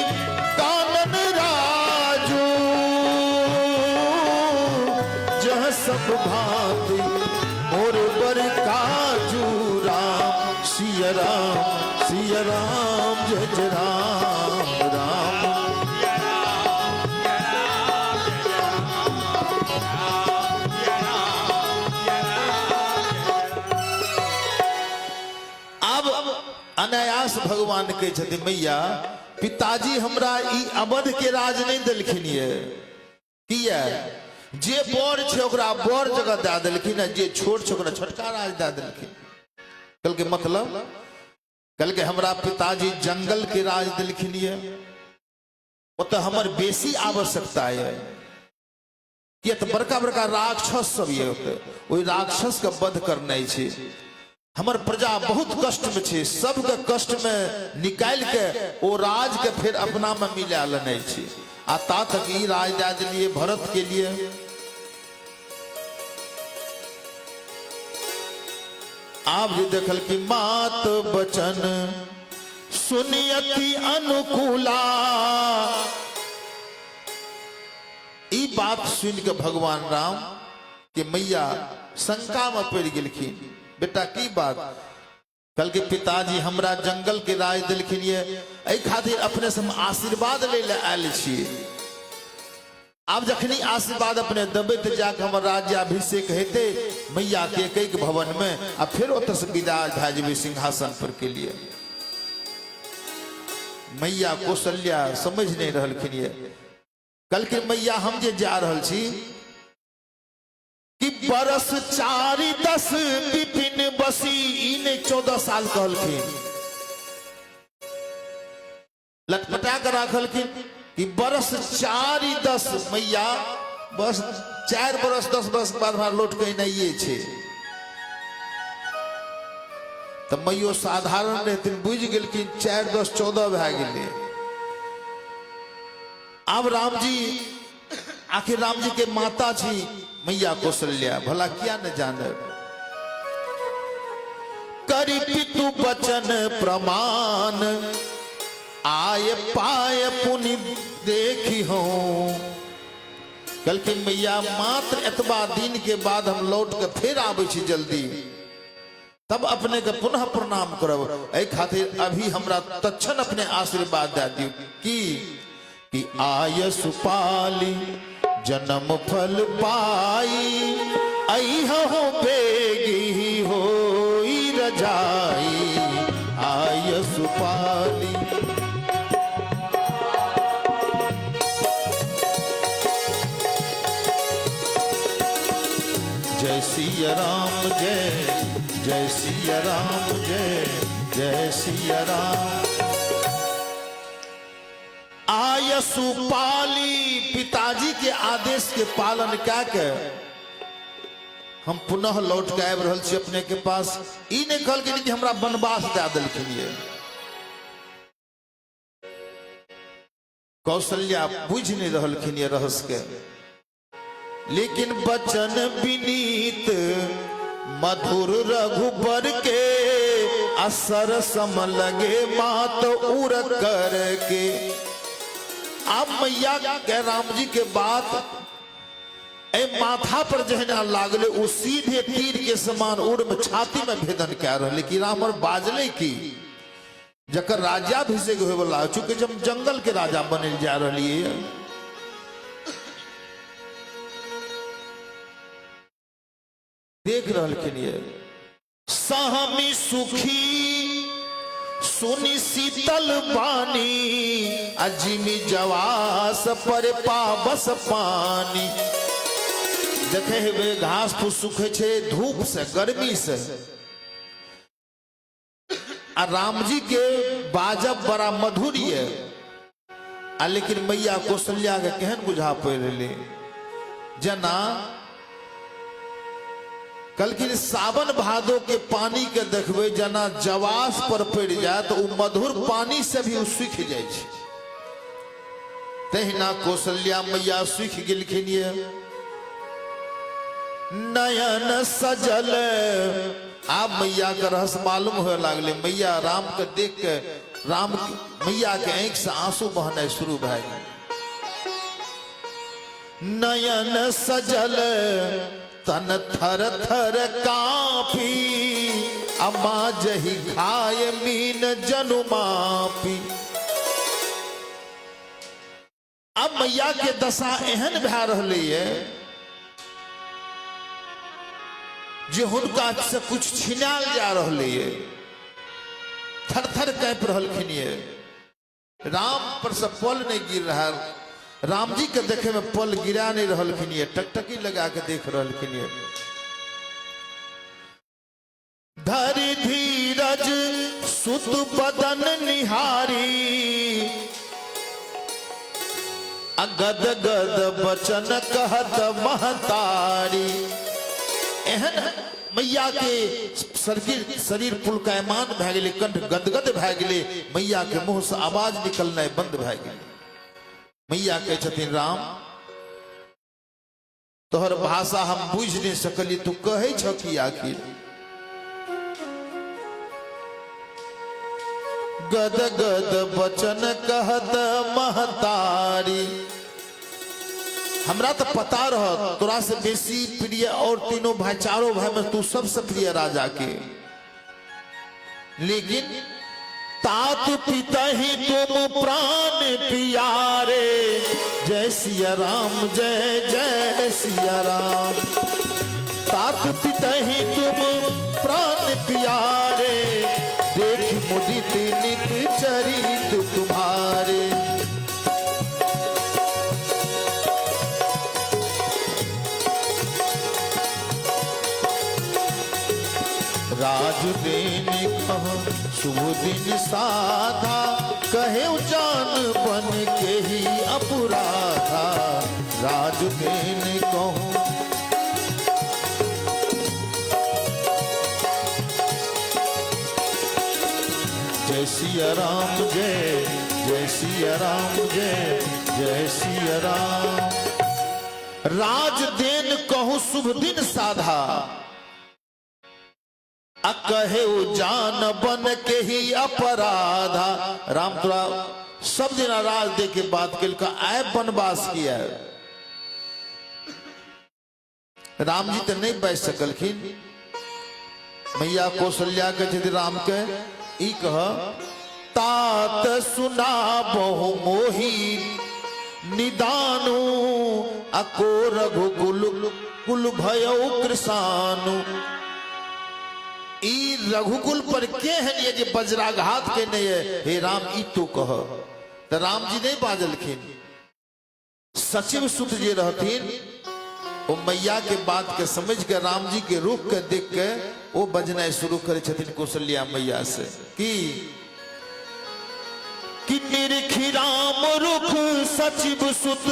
कानन राजू, जह सब भात मोर बर काजू, राम सिया राम जय जय राम राम। अनायास भगवान के छथिन मैया पिताजी हमरा ई अवध के राज नहीं देलखिन ये, किया जे बड़ छै ओकरा बड़ जगह दे देलखिन, जे छोट छै ओकरा छोटका राज दे देलखिन। कल के मतलब कल के हमरा पिताजी जंगल के राज देलखिन ये, ओतऽ हमर बेसी आवश्यकता है, किया तऽ बड़का बड़का राक्षस सब ये, ओहि राक्षस के वध करनाइ छै। हमर प्रजा बहुत कष्ट में छे, सबके कष्ट में निकाल के ओ राज के फिर अपना में मिला लेने छे। आ ता तक ई राज दे दिलिए भरत के लिए। आप जो देखल कि मात बचन सुनियति अनुकूला, ई बात सुन के भगवान राम के मैया शंका में पड़ गेलखिन, बेटा की बात। कल के पिताजी हमरा जंगल के राज दिलखिन ये, एहि खातिर अपने से हम आशीर्वाद ले ले आयल छिए। आब जखनी आशीर्वाद अपने देबे तो जाके हमर राज्याभिषेक हेते मैया के एक भवन में, आ फिर ओतऽ से विदा भए जेबै सिंहासन पर के लिए। मैया कौशल्या समझ नहीं रहलखिन ये। कल के मैया हम जे जा रहल छी कि बरस 4-10 विपिन बसी, इने 14 साल कहलखिन, लटपटा कर राखलखिन कि बरस 4-10 मैया बस 4 बरस 10 बरस के बाद हमारा लौट के नहीं छे। तो मैयो साधारण रहथिन, बुझ गेलखिन 4 10 14 भए गेलै। अब राम जी आखिर राम जी के माता छी मैया कौशल्या, भला क्या न जाने। करी पितु बचन प्रमाण, आय पाय पुनि देखी हो। कल के मैया मात्र एतबा दिन के बाद हम लौट के फिर आबै छी जल्दी, तब अपने के पुनः प्रणाम करब। एहि खातिर अभी हमरा तत्क्षण अपने आशीर्वाद दे दियो कि आय सुपाली जन्म फल पाई, अइहु बेगी होई रजाई, आय सुपाली। जय सिया राम जय जय सिया राम जय जय सिया राम। आय सुपाली, पिताजी के आदेश के पालन क्या के हम पुनः लौट के आबि रहल छी अपने के पास। ई नहीं कहल कि हमरा वनवास दे देलखिन ये। कौशल्या बुझ नहीं रहलखिन ये रहस्य के, लेकिन बचन विनीत मधुर रघुबर के, असर सम लगे मात उर कर के। आप मैया के राम जी के बात ए माथा पर जहना लागले वो सीधे तीर के समान उड़ में छाती में भेदन कह रहे कि राम और बाजले की जकर राज्याभिषेक होए वाला, चूंकि जब जंगल के राजा बने जा रही है। देख रहलखिन ये सहमी सुखी सुनी शीतल बानी अजिमी जवास पर पाबस पानी। देखे हुए घास फूस सूखे छे धूप से गर्मी से, आ राम जी के बाजब बड़ा मधुर है, लेकिन मैया कौशल्या के केहन बुझा पड़े जना कलकिन सावन भादो के पानी के देखबे जना जवास पर पड़ जाए तो वो मधुर पानी से भी सूख जाए। तहिना कौशल्या मैया सूख गेलखिन ये नयन सजल। आप मैया का रहस्य मालूम हो लागले। मैया राम के देख के मैया के आंख से आंसू बहने शुरू भए गेल। नयन सजल तन थर थर कापी अम्मा जही खाए मीन जनुमापी। अब मैया के दशा एहन भए रही है जे हुनका से कुछ छिनाल जा रही है। थर थर कांप रहलखिन ये। राम पर से पल नहीं गिर रहा। राम जी के देखे में पल गिरा नहीं रहलखिन ये, टकटकी लगा के देख रहलखिन ये। धरि धीरज सुत बदन निहारी अगद गद बचन कहत महतारी। एहन मैया के शरीर पुलकायमान भए गेलै, कंठ गदगद भए गेलै। मैया के मुंह से आवाज निकलनाइ बंद भए गेलै। मैया कहे छथिन राम तोहर भाषा हम बुझ नहीं सकली, तू कहे छ कि आखिर। गद गद बचन कहत महतारी। हमरा तो पता रह तोरा से बेसी प्रिय और तीनों भाई चारों भाई में तू सबसे प्रिय राजा के, लेकिन तात पिता ही तुम प्राण प्यारे। जय सिया राम जय जय सिया राम। तात पिता ही तुम प्राण प्यारे देख मुदित नित चरित तुम्हारे। राज देने कहो शुभ दिन साधा कहे जान बन के ही अपराधा। राज देने कहो जय सिया राम जय जय सिया राम जय जय सिया राम। राज देन कहूं शुभ दिन साधा कहे जान बन के ही अपराधा। राम तोरा सब दिन राज दे के बात के आय वनवास किया। राम जी तो नहीं बैठ सकलखिन। मैया कौशल्या के राम के ई कह तात सुना बहु मोही निदानु अको रघुकुल कुल भयो कृषानु। ई रघुकुल पर के है ये जे वज्राघात के नहीं है। हे राम ई तू कह। तो राम जी नहीं बाजलखिन। सचिव सुत जे रहथिन वो मैया के बात के समझ के राम जी के रूप के देख के वो बजनाई शुरू करे छथिन कौशल्या मैया से कि निरखी राम रुख सचिव सुत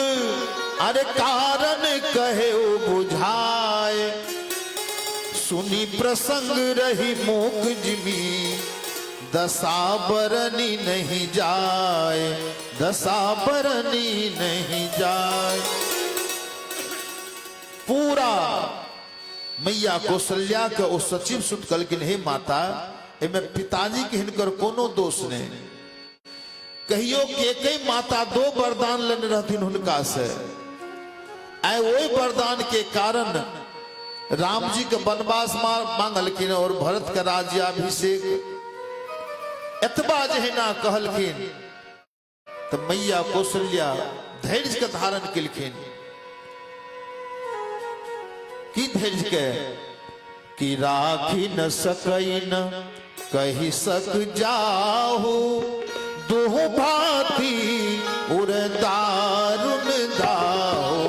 अरे कारण कहे वो बुझाए। सुनी प्रसंग रही मूक जिमी दशा बरनी नहीं जाए। दशा बरनी नहीं जाए। पूरा मैया कौशल्या के ओ सचिव सुत कलकिन हे माता एमे पिताजी के हिनकर कोनो दोष नहीं। कहियो के कई माता दो वरदान लेने रहथिन हुनका से आए वही वरदान के कारण राम जी के वनवास मांगलखिन और भरत का राज्याभिषेक एतबा जहिना कहलखिन तो मैया कौशल्या धैर्य के धारण केलखिन की धैर्य के कि राखी न सकैन कही सक जाहु दोह भाती उर दारुण दाहो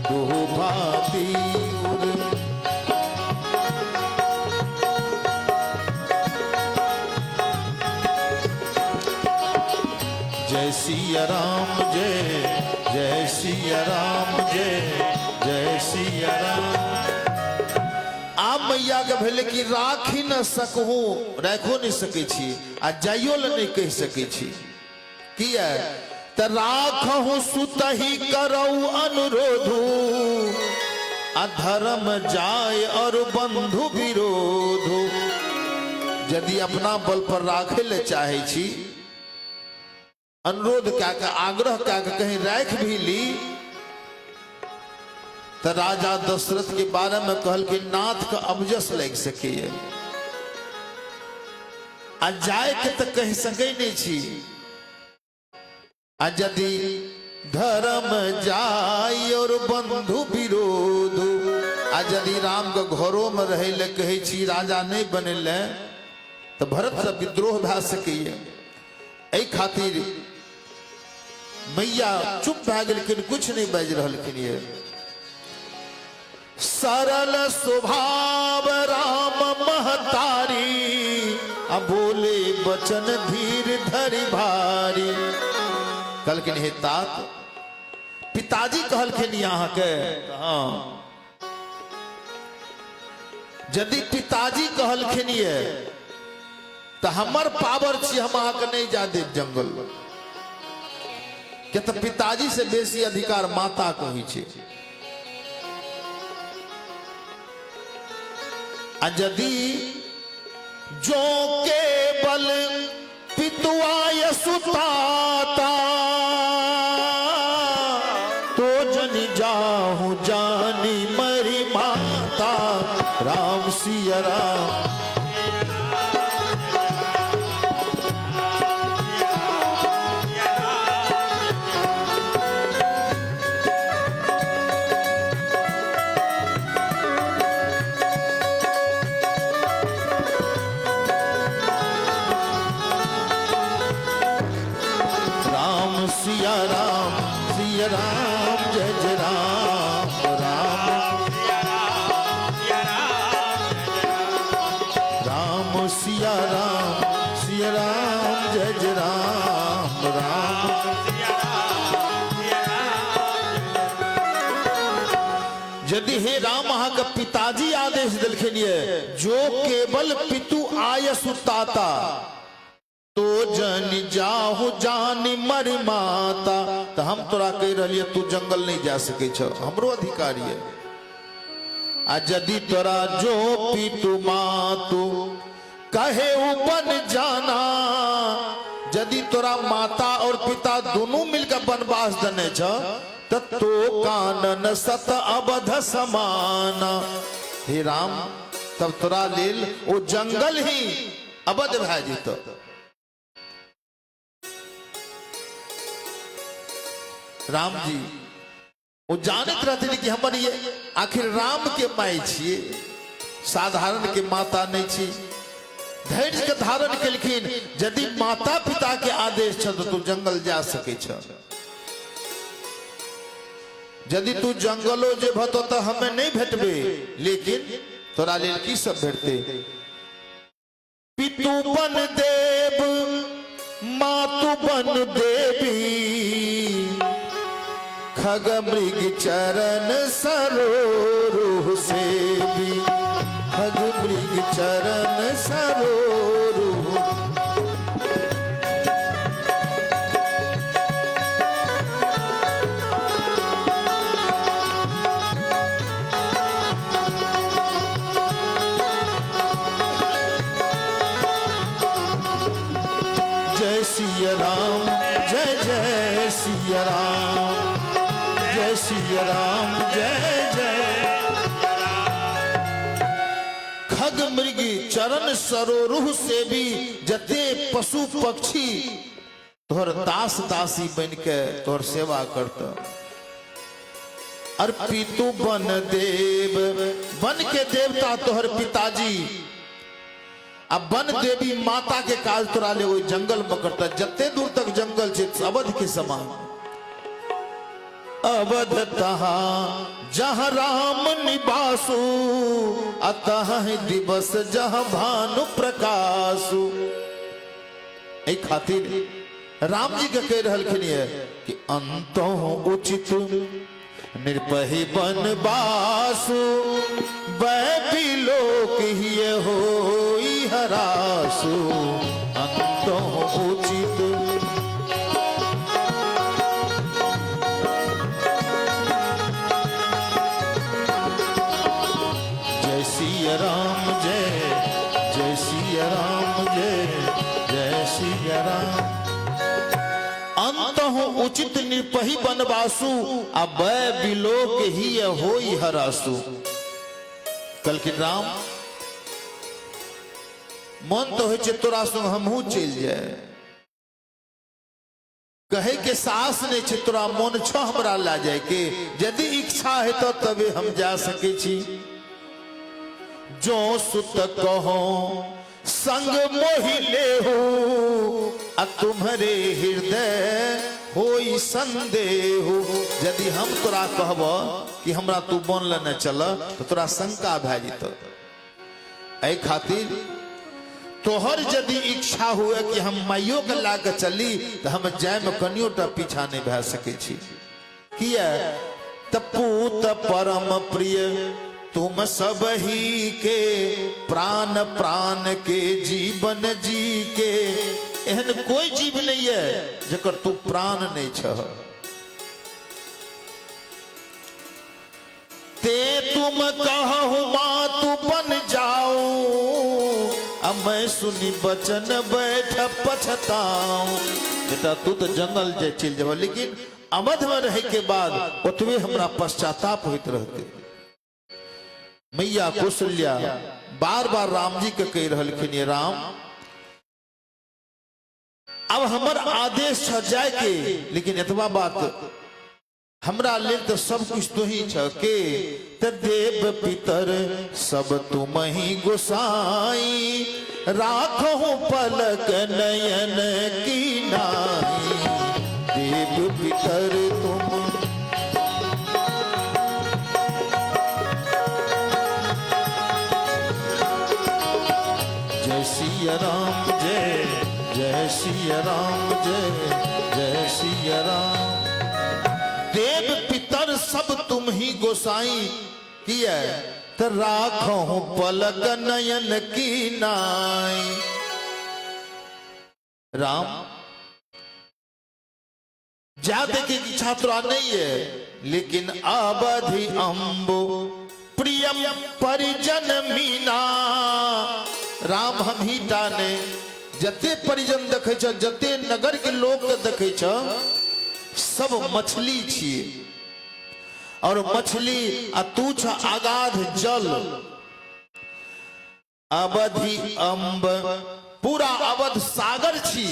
दोह भाती उर। जय सिया राम जय जय सिया राम जय जय सिया राम। आप मैया के भेले कि राखी न सकहू राखो नहीं सके छी आ जाइयो ल नहीं कह सके छी किया त राखहु सुतहि करऊ अनुरोधु अधर्म जाय और बंधु विरोधु। यदि अपना बल पर राखे ले चाहे छी अनुरोध क्या के आग्रह क्या के कहीं राख भी ली तो राजा दशरथ के बारे में कहल कि नाथ का अबजस लग सके आ जाए के तो कह सके नहीं छी आ यदि धर्म जाय और बंधु विरोध आ यदि राम के घरों में रहे ले कहे छी राजा नहीं बने तो भरत से विद्रोह भा सके ए खातिर मैया चुप भा गेलखिन कुछ नहीं बाज रहलखिन ये सरल स्वभाव राम महतारी अब बोले बचन धीर धरि भारी। कहलखिन हे तात पिताजी कहलखिन यहाँ के हाँ यदि पिताजी कहलखिन ये तो हमर पावर छी हम आके नहीं जा दे जंगल के तो पिताजी से बेसी अधिकार माता को ही छे। यदि जो केवल पितुआय सुताता तो जन जाहु जानी मरी माता राम सिया राम। सिया राम जय जय राम राम राम सिया राम जय जय राम राम। यदि हे राम अहाँ के पिताजी आदेश दिलखिन ये जो केवल पितु आय सुताता तो जन जाहु जानी मरी माता तो हम तोरा कह रही तू जंगल नहीं जा सके छो हमरो अधिकारी है। आ यदि तोरा जो पितु मातु कहे बन जाना यदि तोरा माता और पिता दोनों मिलकर वनवास दने छ तो कानन सत अबध समान। हे राम तब तोरा लेल वो जंगल ही अबध भै जीतो। राम जी वो जानते रहते कि हमारे ये आखिर राम के माय छिए साधारण के माता नहीं छी। धैर्य के धारण केलखिन यदि माता पिता के आदेश छ तो तू जंगल जा सके छ। यदि तू जंगलो जे भतो तो हमें नहीं भेटबे लेकिन तोरा लेल की सब भेटते पितु बन देव मातु बन देवी खग मृग चरण सरोरुह सेवी खग मृग चरण सरोरुह। जय सिया राम जय जय सिया राम जय सिया राम जय जय। खग मृगी चरण सरोरुह से भी जते पशु पक्षी तोहर दास दासी बन के तोहर सेवा करता। अर्पितु बन देव, बन के देवता तोहर पिताजी। अब बन देवी माता के काज तोरा ले वही जंगल में करता। जते दूर तक जंगल से अवध के समान। अवध तहा जहाँ राम निवासु, अतः दिवस जहाँ भानु प्रकाशु। ए खातिर राम जी के कह रहलखिन है कि अंतो उचित निर्पहि बनवासु, वै लोक ही होई हरासु। अंतो उचित जय सिया राम जय, जय सिया राम जय, जय सिया राम। अंतः उचित निर्पहि बनवासु, अब बिलोक ही होई हरासु। कल के राम मन तो है तोरा संग हमहू चल जाए। कहे के सास ने तोरा मन छ हमरा ला जाए के, यदि इच्छा है तो तबे हम जा सके छी। जो सुत कहो संग मोहिले हो, तुम्हारे हृदय होई संदेह। यदि हम तोरा कहब कि हमरा तू बनल न चल तो तोरा शंका भै जित। ऐ खातिर तोहर यदि इच्छा हुए कि हम माइयो के ला के चली तो हम जाय में कनियोटा पीछा नहीं भै सके छी। किया तपूत परम प्रिय तुम सब ही के, प्राण प्राण के जीवन जी के। एहन कोई जीव नहीं है जकर तू प्राण नहीं छह। ते तुम कहु मातु बन जाओ, अब मैं सुनी बचन बैठ पछताऊं। बेटा तू तो जंगल जे चल जाओ, लेकिन अवध में रहे के बाद उतवे हमरा पश्चाताप होइत रहते। मैया कौशल्या बार बार राम जी के कह रहलखिन, ये राम अब हमर आदेश छ जाए के, लेकिन एतबा बात हमरा ले तो सब कुछ तो ही छ के। त देव पितर सब तुम ही गोसाई, राखो पलक नयन की नाई। देव पितर तुम जय सिया राम जय, जय सिया राम जय, जय सिया राम। देव पितर सब तुम ही गोसाई, किया तो राखो पलक नयन की नाई। राम ज्यादा की इच्छा तो नहीं है, लेकिन अवधि अम्बो प्रियम परिजन मीना। राम हम ही टाने जते परिजन देखे छ, जते नगर के लोग देखे छ, सब मछली छिए। और मछली आ तू छ अगाध जल। अवधि अम्ब पूरा अवध सागर छी।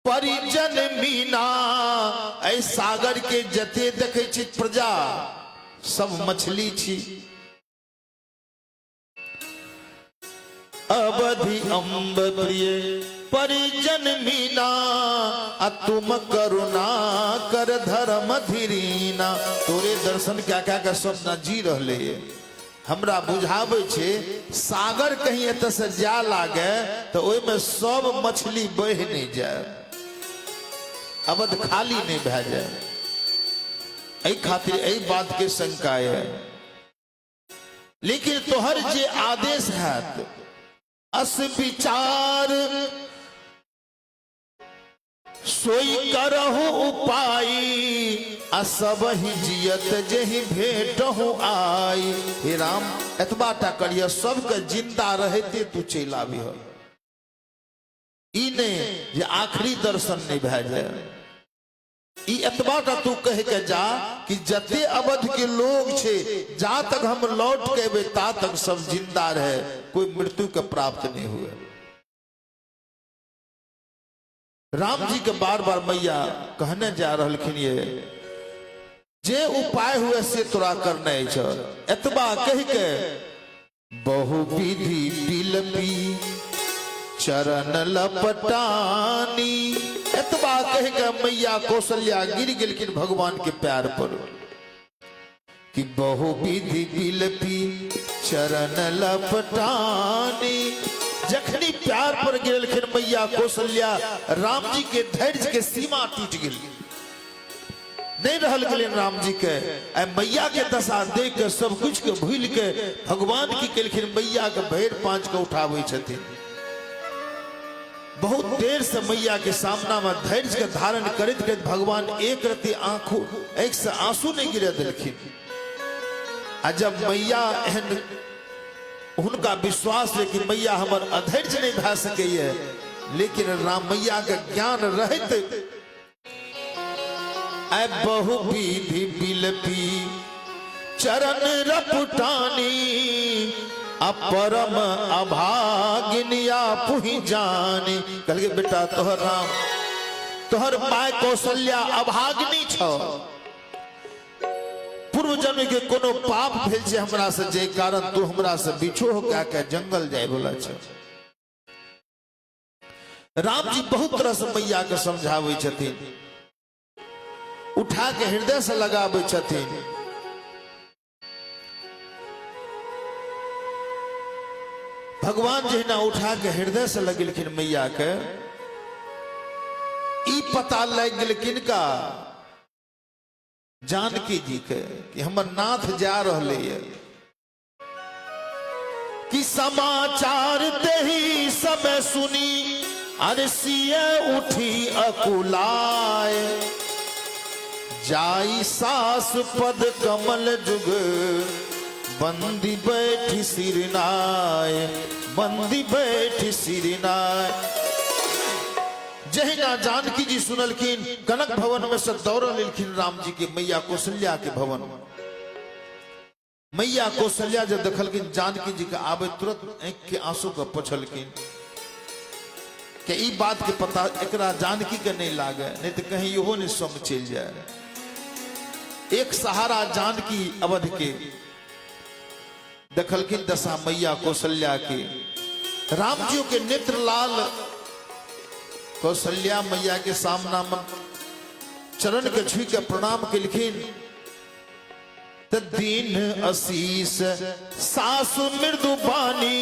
परिजन मीना ऐ सागर के जते देखे छी प्रजा सब मछली छी। अवधि अम्ब प्रिय परिजन मीना, तुम करुणा कर धर्म धीरीना। तोरे दर्शन क्या क्या का स्वप्न जी रहले हमरा बुझावे छे। सागर कहीं एत से जा लागे तो ओई में सब मछली बह नहीं जाए, अवध खाली नहीं भै जाए। ऐ खातिर ऐ बात के शंका है। लेकिन तोहर जे आदेश है अस विचार, सोई करहु उपाय। असब ही जियत जही भेट हो आई। हे राम एतबाटा करिय, सबके जिंदा रहते तू चल आबी हो। ई नहीं जे आखिरी दर्शन नहीं भै जाए। एतबा टा तू कह के जा कि जते अवध के लोग छे जा तक हम लौट के अबे ता तक सब जिंदा रहे, कोई मृत्यु के प्राप्त नहीं हुए। राम जी के बार बार मैया कहने जा रहलखिन ये जे उपाय हुए से तोरा करने छ। एतबा कह के बहुविधि बिलपी चरण लपटानी, एतबा कह के मैया कौशल्या गिर गेलखिन भगवान के पैर पर कि बहुविधि बिलपी चरण लपटानी। जखनी प्यार पर गिरलखिन मैया कौशल्या, राम जी के धैर्य के सीमा टूट गेल, नहीं रहल गेलिन राम जी के। मैया के दशा देख के सब कुछ के भूल के भगवान की केलखिन मैया के भैर पांच के उठावे छथिन। बहुत देर से मैया के सामना में धैर्य के धारण करते करते भगवान एक रति आंखों एक से आंसू नहीं गिरे दिलखिन। जब मैया एहन उनका विश्वास है कि मैया हमर अधैर्य नहीं भा सके, लेकिन राम मैया के ज्ञान रहते बहुविधि बिलपी चरण रपुटानी, अपरम अभागिनिया पुहि जानी। कल के बेटा तोहर राम तोहर माय कौशल्या अभागिनी छो, पूर्व जन्म के कोनो पाप भेल छै हमरा से, जे कारण तू हमरा से बिछोह कह के जंगल जाय बोला छ। राम जी बहुत तरह से मैया के समझावे छथिन, उठा के हृदय से लगावे छथिन। भगवान जहिना उठा के हृदय से लगेलखिन मैया के, ई पता लग गेल किनका, जानकी जी के, कि हमर नाथ जा रहले है। कि समाचार देही समय सुनी अरसिए उठी अकुलाए, जाई सास पद कमल जुग बंदी बैठी सिरनाय, बंदी बैठी सिरनाय। जहिना जानकी जी सुनलखिन, कनक भवन में से दौड़ लेलखिन राम जी के मैया कौशल्या के भवन। मैया कौशल्या जब देखलखिन जानकी जी के आबे, तुरंत आंख के आंसू के पोछलखिन कि ई बात के पता एकरा जानकी के नहीं लागे, नहीं तो कहीं इहो नहीं सम चल जाए। एक सहारा जानकी अवध के देखलखिन दशा मैया कौशल्या के। राम जी के नेत्र लाल कौशल्या मैया के सामना में चरण के छुई के प्रणाम केलखिन। त दीन आशीष सासु मृदु बानी,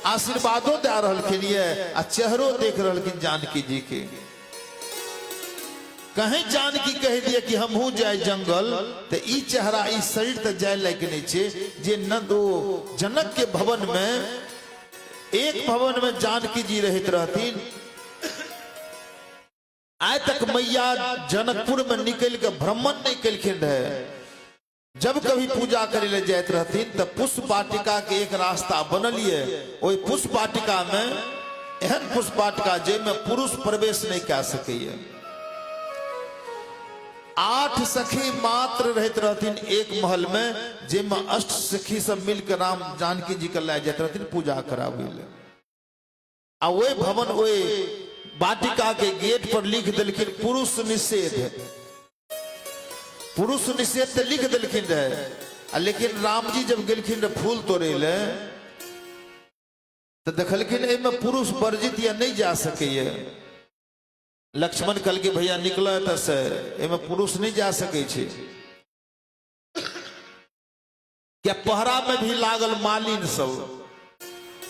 आशीर्वादों दे रहलखिन ये, आ चेहरो देख रहलखिन जानकी जी के। कहीं जानकी कह दिए कि हम हूं जाए जंगल, तो ई चेहरा ई शरीर तक जाए लायक नहीं छे। जे नंदो जनक के भवन में, एक भवन में जानकी जी रहते रहतीन, आय तक मैया जनकपुर में निकल के भ्रमण नहीं कलखिन रहे। जब कभी पूजा करे ले जाते रहतीन तो पुष्प वाटिका के एक रास्ता बनलिए, वही पुष्प वाटिका में एहन पुष्प वाटिका जे में पुरुष प्रवेश नहीं कर सके। 8 सखी मात्र रहते रहतीन एक महल में, जेमा 8 सखी सब मिलकर राम जानकी जी के लाए जाते रहतीन पूजा करावे ले। आ वही भवन वही वाटिका के गेट पर लिख दिलखिन पुरुष निषेध। पुरुष निषेध तो लिख दिलखिन रहे, लेकिन राम जी जब गेलखिन रहे फूल तोड़े ले, तो देखलखिन एमे पुरुष वर्जित या नहीं जा सके। लक्ष्मण कल के भैया निकल से एमे पुरुष नहीं जा सके छे। क्या पहरा में भी लागल मालिन सब,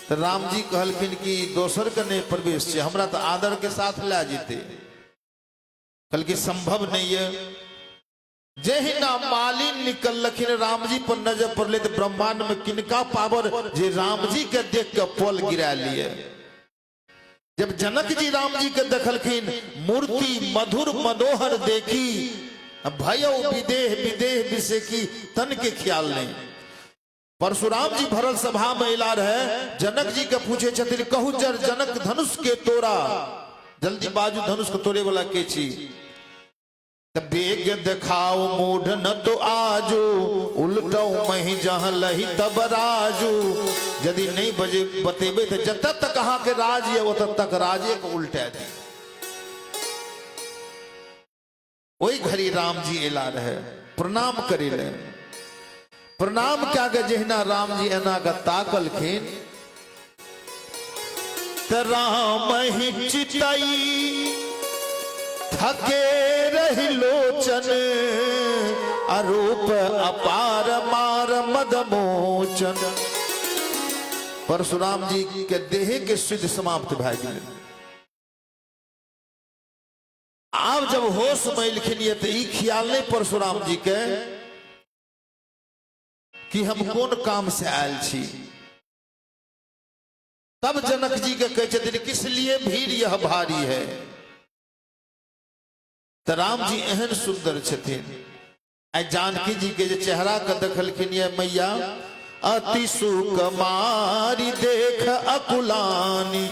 तो राम जी कहलखिन कि दोसर के नहीं प्रवेश छे, हमरा तो आदर के साथ ला जीते। कल की संभव नहीं है। जही ना मालिन निकलखिन, राम जी पर नजर पड़ले तो ब्रह्मांड में किनका पावर जे राम जी के देख के पल गिरा लिए। जब जनक जी राम जी के देखलखिन, मूर्ति मधुर मनोहर देखी, भयो विदेह विदेह विषेकी, तन के ख्याल नहीं। परशुराम जी भरल सभा में इला रहे, जनक जी के पूछे छथिन, कहू जर जनक धनुष के तोरा, जल्दी बाजू धनुष को तोड़े वाला के छी। बेग दिखाओ मूढ़ न तो आजू, उल्टो मही जहाँ लही तब राजू। यदि नहीं बजे बतेबे तो जब तक कहाँ के राज है वो तब तक राजे को उल्टे दी। वही घड़ी राम जी एला रहे, प्रणाम करे ले। प्रणाम क्या के जहिना राम जी एना का ताकल खीन, त राम ही चिताई थके रही लोचन, अरूप अपार मार मदमोचन। परशुराम जी के देह के सिद्ध समाप्त भए गेल। आब जब होश मैलखिन ये तो ई ख्याल नहीं परशुराम जी के कि हम कौन काम से आयल छी। तब जनक जी के कहते किस लिए भीड़ यह भारी है। तो राम जी एहन सुंदर छथिन, आ जानकी जी के चेहरा का देखलखिन ये मैया, अति सुकुमारी देख अकुलानी।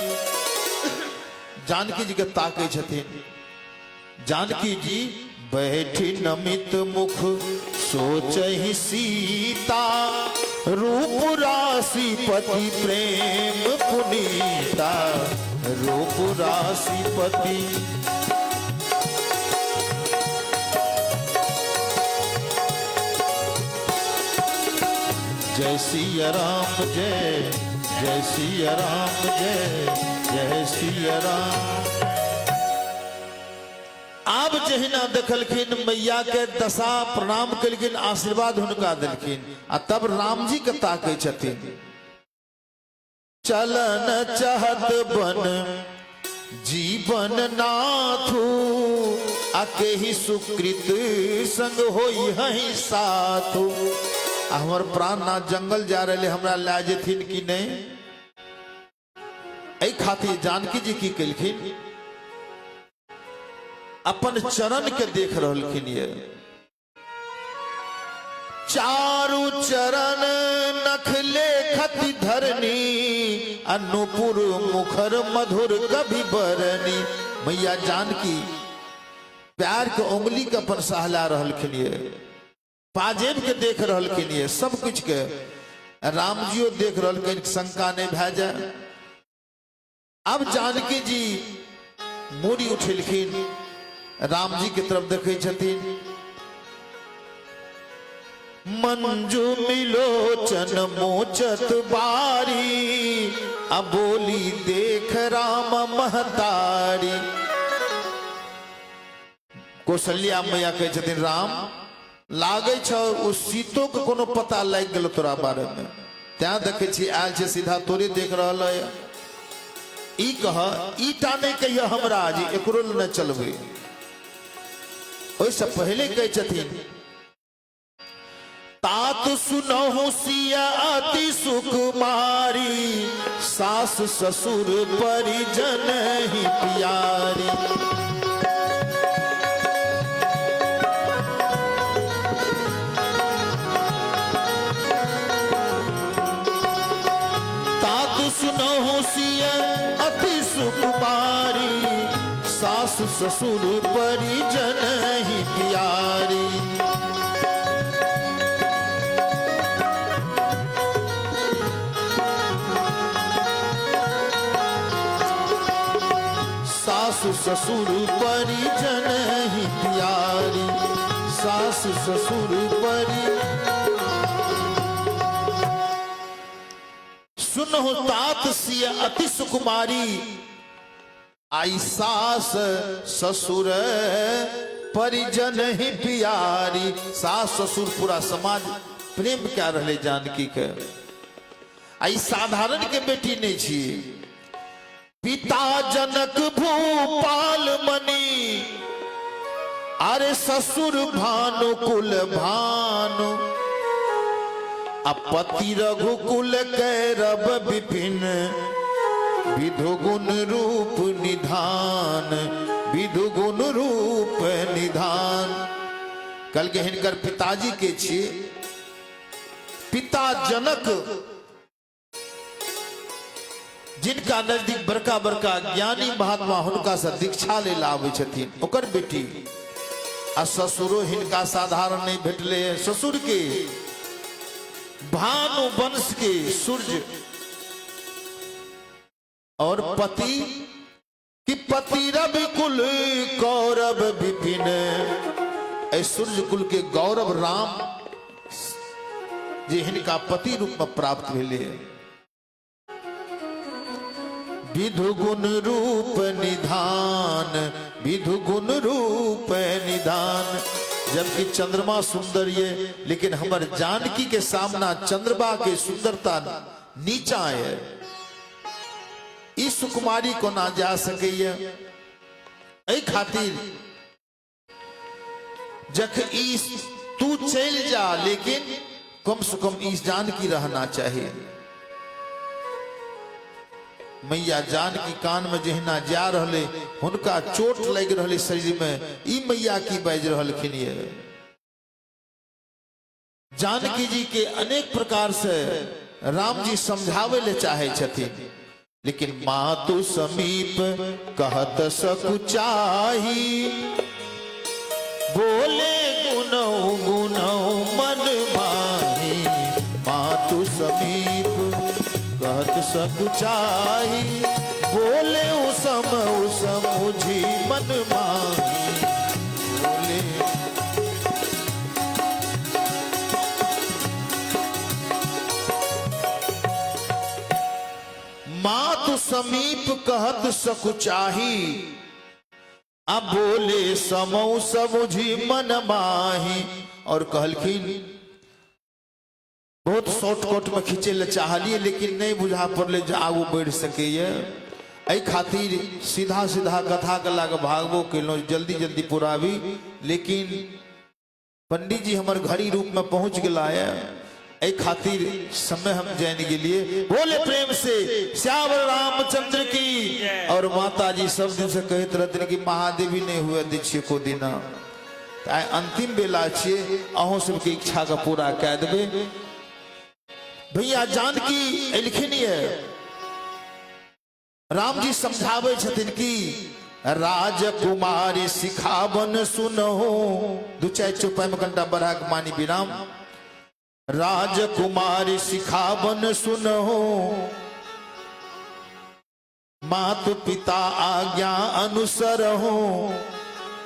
जानकी जी के ताके छथिन। जानकी जी बैठी नमित मुख सोचहि सीता, रूप राशि पति प्रेम पुनीता, रूप राशि पति। जय सिया राम जय, जय सिया राम जय, जय सिया राम। आप जहिना देखलखिन मैया के दशा, प्रणाम कलखिन, आशीर्वाद हुनका देलखिन। आ तब राम जी के ताकै छथिन। चलन चाहत बन जीवन नाथू, आके ही सुकृत संग होई हई साथू। हमर प्राण ना जंगल जा रहे हमरा ला जेथिन कि नहीं। एहि खातिर जानकी जी की कलखिन, अपन चरण के देख रहलखिन। ये चारु चरण नखले खति धरनी, अनुपुर मुखर मधुर कभी बरनी। मैया जानकी प्यार के उंगली के अपन सहला रहलखिन। ये पाजेब के देख रहलखिन। ये सब कुछ के राम जियो देख रहलखिन, शंका नहीं भए जाए। अब जानकी जी मूड़ी उठेलखिन, राम जी की तरफ देखे छथिन। मंजू मिलोचन मोचत बारी, अबोली देख राम महतारी। कौशल्या मैया कहे छथिन, राम लागे छ उस सीतो के कोनो पता लग गेलो तोरा बारे में। त्या देखे छी आयल छे सीधा तोरे देख रहल है। ई कह ईटा नहीं कहिए हमरा जी, एकरो न चलबे। ओइसे पहले कहे छथिन, तात सुनहु सिया अति सुकुमारी, सास ससुर परिजन ही प्यारी। सुनहु सिया अति सुकुमारी, सास ससुर परिजन ही प्यारी। सास ससुर परिजन ही प्यारी, सास ससुर परिजन। सुनहु तात सिया अति सुकुमारी, आई सास ससुर परिजन ही प्यारी। सास ससुर पूरा समाज प्रेम क्या रहे जानकी के। आई साधारण के बेटी नहीं छी। पिता जनक भूपाल मणि, अरे ससुर भानु कुल भानु। अपति रघुकुल कैरव विपिन, विधु गुण रूप निधान, विधु गुण रूप निधान। कल के हिनकर पिताजी के छी पिता जनक, जिनका नजदीक बड़का बड़का ज्ञानी महात्मा हुनका से दीक्षा ले आवे छथिन। ओकर बेटी आ ससुरो हिनका साधारण नहीं भेटले। ससुर के भानु वंश के सूर्य और पति कि पति रवि कुल कौरव विपिन, सूर्य कुल के गौरव राम जे हिनका पति रूप में प्राप्त भेले। विधु गुण रूप निधान, विधु गुण रूप निधान। जबकि चंद्रमा सुंदर ये, लेकिन हमर जानकी के सामना चंद्रमा के सुंदरता नीचा है। इस सुकुमारी को ना जा सके। ऐ खातिर जख इस तू चल जा, लेकिन कम से कम इस जानकी रहना चाहिए। मैया जानकी कान में जहिना जा रहले, हुनका चोट लग रहले शरीर में, ई मैया की बाज रहलखिन। ये जानकी जी के अनेक प्रकार से राम जी समझावे ले चाहे छथिन, लेकिन मातु समीप कहत सकुचाही, बोले गुनौ गुनौ मन माही। मातु समीप कहत सकुचाही, बोले उसम मुझी मन माही। बोले मातु समीप कहत सकुचाही, अब बोले समौ समुझी मन माही। और कहलखिन बहुत शॉर्टकट में खींचे ले चाहलिए, लेकिन नहीं बुझा पड़ले जे आगू बढ़ सके। ऐ खातिर सीधा सीधा कथा के लाग भागबो केलो, जल्दी जल्दी पुरावी। लेकिन पंडित जी हमर घड़ी रूप में पहुंच गया है। ऐ खातिर समय हम जान के लिए बोले प्रेम से श्यावर रामचंद्र की। और माता जी सब दिन से कहते रहते कि महादेवी नहीं हुए दीक्षे को दिना। अंतिम बेला छे, अहों सबके इच्छा का पूरा कह देवे। भैया जानकी एलखिन है, राम जी समझावे छथिन कि राजकुमारी सिखावन सुनहो। दू चार चौपाई में घंटा बढ़ा के मानी विराम। राजकुमारी सिखावन सुनहो, मात पिता आज्ञा अनुसर हो।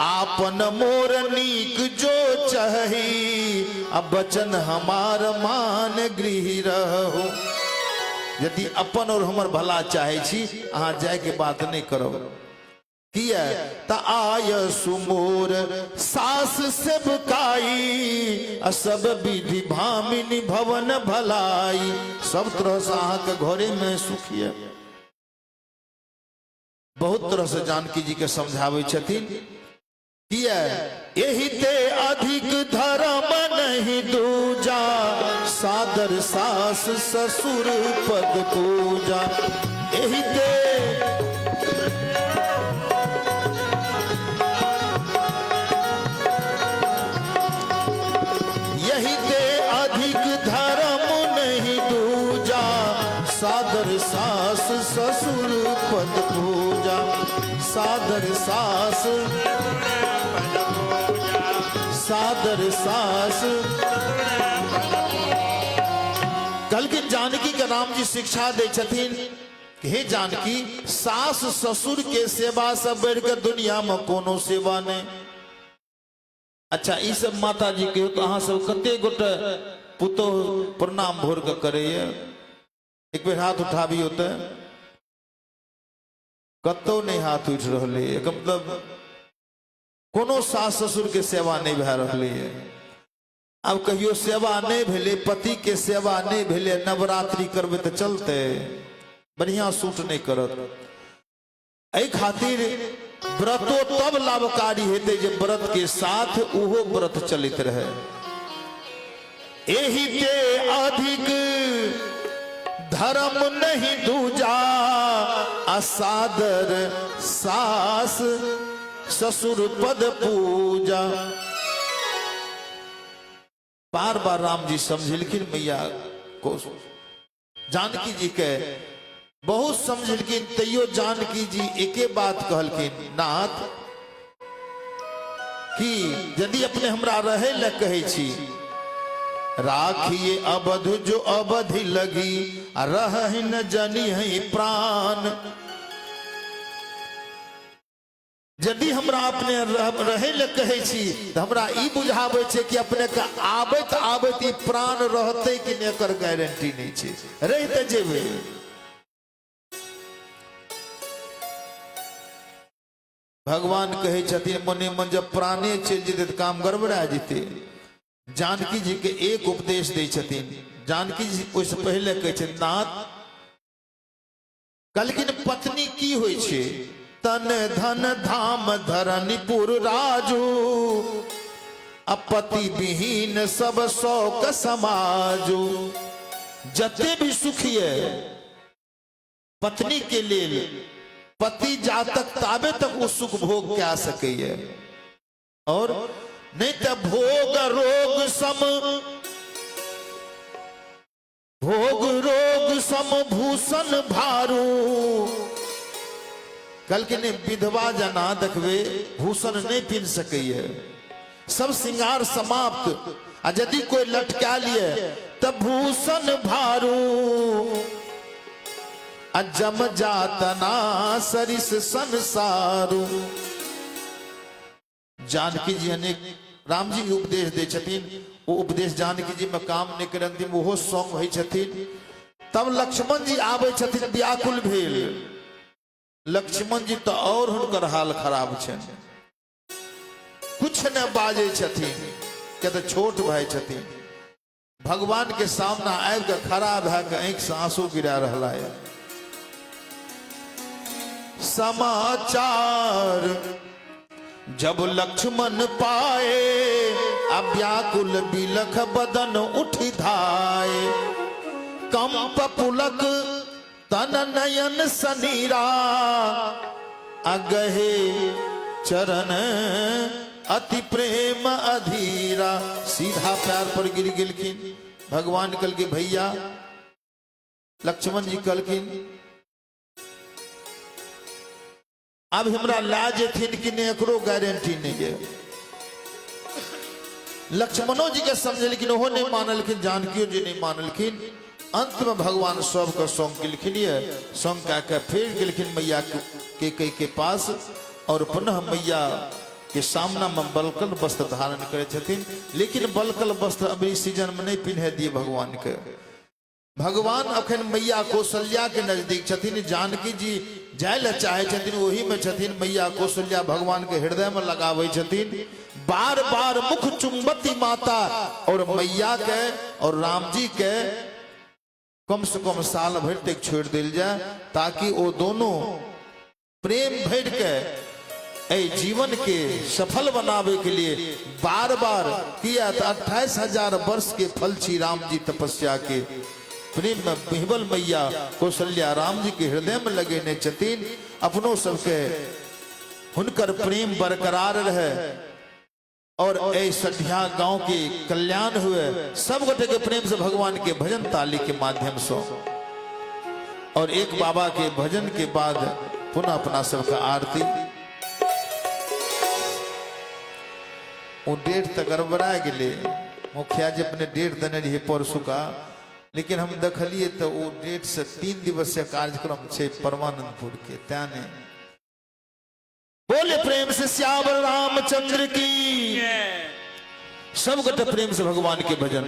आपन मोर नीक जो चाही, अब बचन हमार मान गृह रहो। यदि अपन और हमर भला चाहे छी, अहाँ जाय के बात नहीं करो। किया ता आय सुमोर सास सेवकाई, सब विधि भामिनी भवन भलाई। सब तरह से अहाँ के घरे में सुखिए। बहुत तरह से जानकी जी के समझावे छथिन। किया यही ते अधिक धर्म नहीं दूजा, सादर सास ससुर पद पूजा। यही ते सादर सास ससुर पद पूजा। सादर सास सादर सास। कल के जानकी का राम जी शिक्षा दे छथिन कि हे जानकी, सास ससुर के सेवा से बढ़कर दुनिया में कोनो सेवा नहीं। अच्छा, ई सब माता जी के तो अहाँ सब कते गोटे पुतो प्रणाम भोर के करे। एक बेर हाथ उठाबी होते, कतो नहीं हाथ उठ रहे। मतलब कोनो सास ससुर के सेवा नहीं भे रही है। अब कहियो सेवा नहीं भेले, पति के सेवा नहीं भेले, नवरात्रि करबे तो चलते, बढ़िया सूट नहीं करत। ऐ खातिर व्रतो तब लाभकारी हेते जब व्रत के साथ उहो व्रत चलित रहे। एही के अधिक धर्म नहीं दूजा, असादर सास ससुर पद पूजा। बार बार राम जी समझलखिन मैया को। जानकी जी के बहुत समझलखिन, तैयो जानकी जी एके बात कहलखिन, नाथ कि यदि अपने हमरा रहे ल कहे छी, राखिए अवध जो अवधि लगी, रह न जनी है प्राण। यदि हमरा अपने रहे ल कहे छी तो हमरा ई बुझावे छे कि अपने का आबत आबत ई प्राण रहते कि नहीं, एकर गारंटी नहीं छे, रहते जेबे। भगवान कहे छथिन मने मन जब प्राणे चल जेते तो काम गड़बड़ा जेते। जानकी जी के एक उपदेश दे छथिन। जानकी जी उससे पहले कहे छथिन नाथ कलकिन पत्नी की होय छे, तन धन धाम धरनीपुर राजू, अपति विहीन सब शौक समाजू। जते भी सुखिए पत्नी के लिए पति जातक ताबे तक वो सुख भोग क्या सके, और नहीं तो भोग रोग सम, भोग रोग सम भूषण भारू। कल के ने विधवा जना देखबे भूषण नहीं पिन सके, सब श्रृंगार समाप्त। आ यदि कोई लटका लिए तब भूषण भारू, अजम जातना सरिस संसारू। जानकी जी अनेक राम जी उपदेश दे छथिन, वो उपदेश जानकी जी में काम नहीं करती, वो सॉन्ग होई छथिन। तब लक्ष्मण जी आवे छथिन व्याकुल भेल। लक्ष्मण जी तो और हुनकर हाल खराब छन, कुछ न बाजे छथिन, क्या तो छोट भाई छथिन। भगवान के सामना आबि के खड़ा भए के आंख से आंसू गिरा रहा है। समाचार जब लक्ष्मण पाए, अव्याकुल बिलख बदन उठी धाए। कंप पुलक तन नयन सनीरा, अगहे चरण अति प्रेम अधीरा। सीधा पैर पर गिर गिलखिन। भगवान कल के भैया लक्ष्मण जी कलखिन अब हमरा लाज थिन कि ने एकरो गारंटी नहीं है। लक्ष्मणो जी के समझ, लेकिन वो नहीं मानलखिन, जानकियो जी नहीं मानलखिन। अंत में भगवान सबके सौंप गेलखिन, सौंप के फिर गेलखिन मैया के पास, और पुनः मैया के सामना में बलकल वस्त्र धारण करे छथिन। लेकिन बलकल वस्त्र अभी सीजन में नहीं पिन्हे दिए भगवान के। भगवान अखन मैया कौशल्या के नजदीक छथिन। जानकी जी जाय ला चाहे छथिन, वही में छथिन। मैया कौशल्या भगवान के हृदय में लगावे छथिन। बार बार मुख चुंबती माता और मैया के और राम जी के कम से कम साल भर तक छोड़ दिल जाए, ताकि वो दोनों प्रेम भर के ए जीवन के सफल बनावे के लिए बार बार किया। 28,000 वर्ष के फल छी राम जी तपस्या के। प्रेम में बिहबल मैया कौशल्या राम जी के हृदय में लगे ने छथिन। अपनों सबके हुनकर प्रेम बरकरार रहे और ऐ सठिया गांव के कल्याण हुए। सब गोटे के प्रेम से भगवान के भजन ताली के माध्यम से और एक बाबा के भजन के बाद पुनः अपना सबका आरती। वो डेढ़ तक गड़बड़ा गए। मुखिया जी अपने डेढ़ देने रही परसों का, लेकिन हम देखलिए तो वो डेढ़ से 3 दिवसीय कार्यक्रम छे परमानंदपुर के। त्याने बोले प्रेम से श्यावर रामचंद्र की। सब गट प्रेम से भगवान के भजन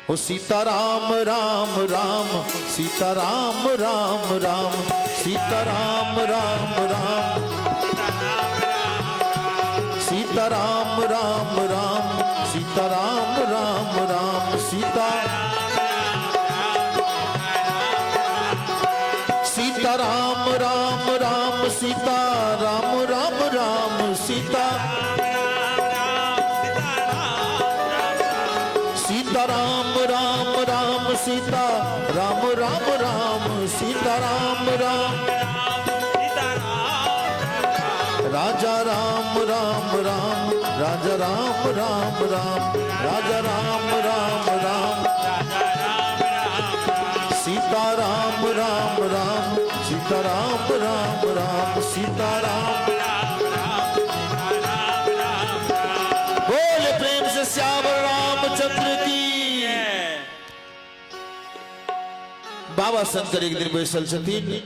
हो। सीता राम राम राम, सीता राम राम राम, सीता राम राम राम, सीता राम राम राम, सीता राम राम राम, सीता सीता राम राम राम, सीता राम राम राम, सीता सीता राम राम राम, सीता राम राम राम, सीता राम राम, राजा राम राम राम, राजा राम राम राम, राजा राम राम राम, सीता राम राम राम, सीता राम राम राम, सीता राम, श्यावर रामचंद्र की। बाबा शंकर एक दिन बैसल छथिन,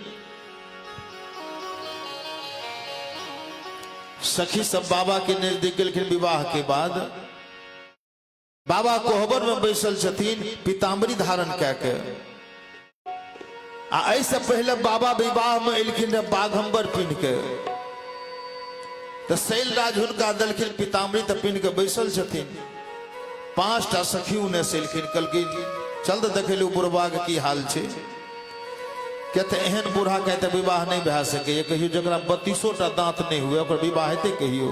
सखी सब बाबा के नजदीक गेलखिन। विवाह के बाद बाबा कोहबर में बैसल छथिन, पीताम्बरी धारण कए के। ऐसे पहले बाबा विवाह में एलखिन बाघंबर पिन्ह के, तो शैलराज हुनका दलखिन पीताम्बरी तो पिन्ह के बैसल छथिन। 5टा सखी उन्हें से एलखिन, कहलखिन चल तो देखे लू बुढ़बा के की हाल छे। कहते एहन बूढ़ा कहते विवाह नहीं भए सके, कहियो जरा 32टा दांत नहीं हुए ओकर विवाह हेते कहियो।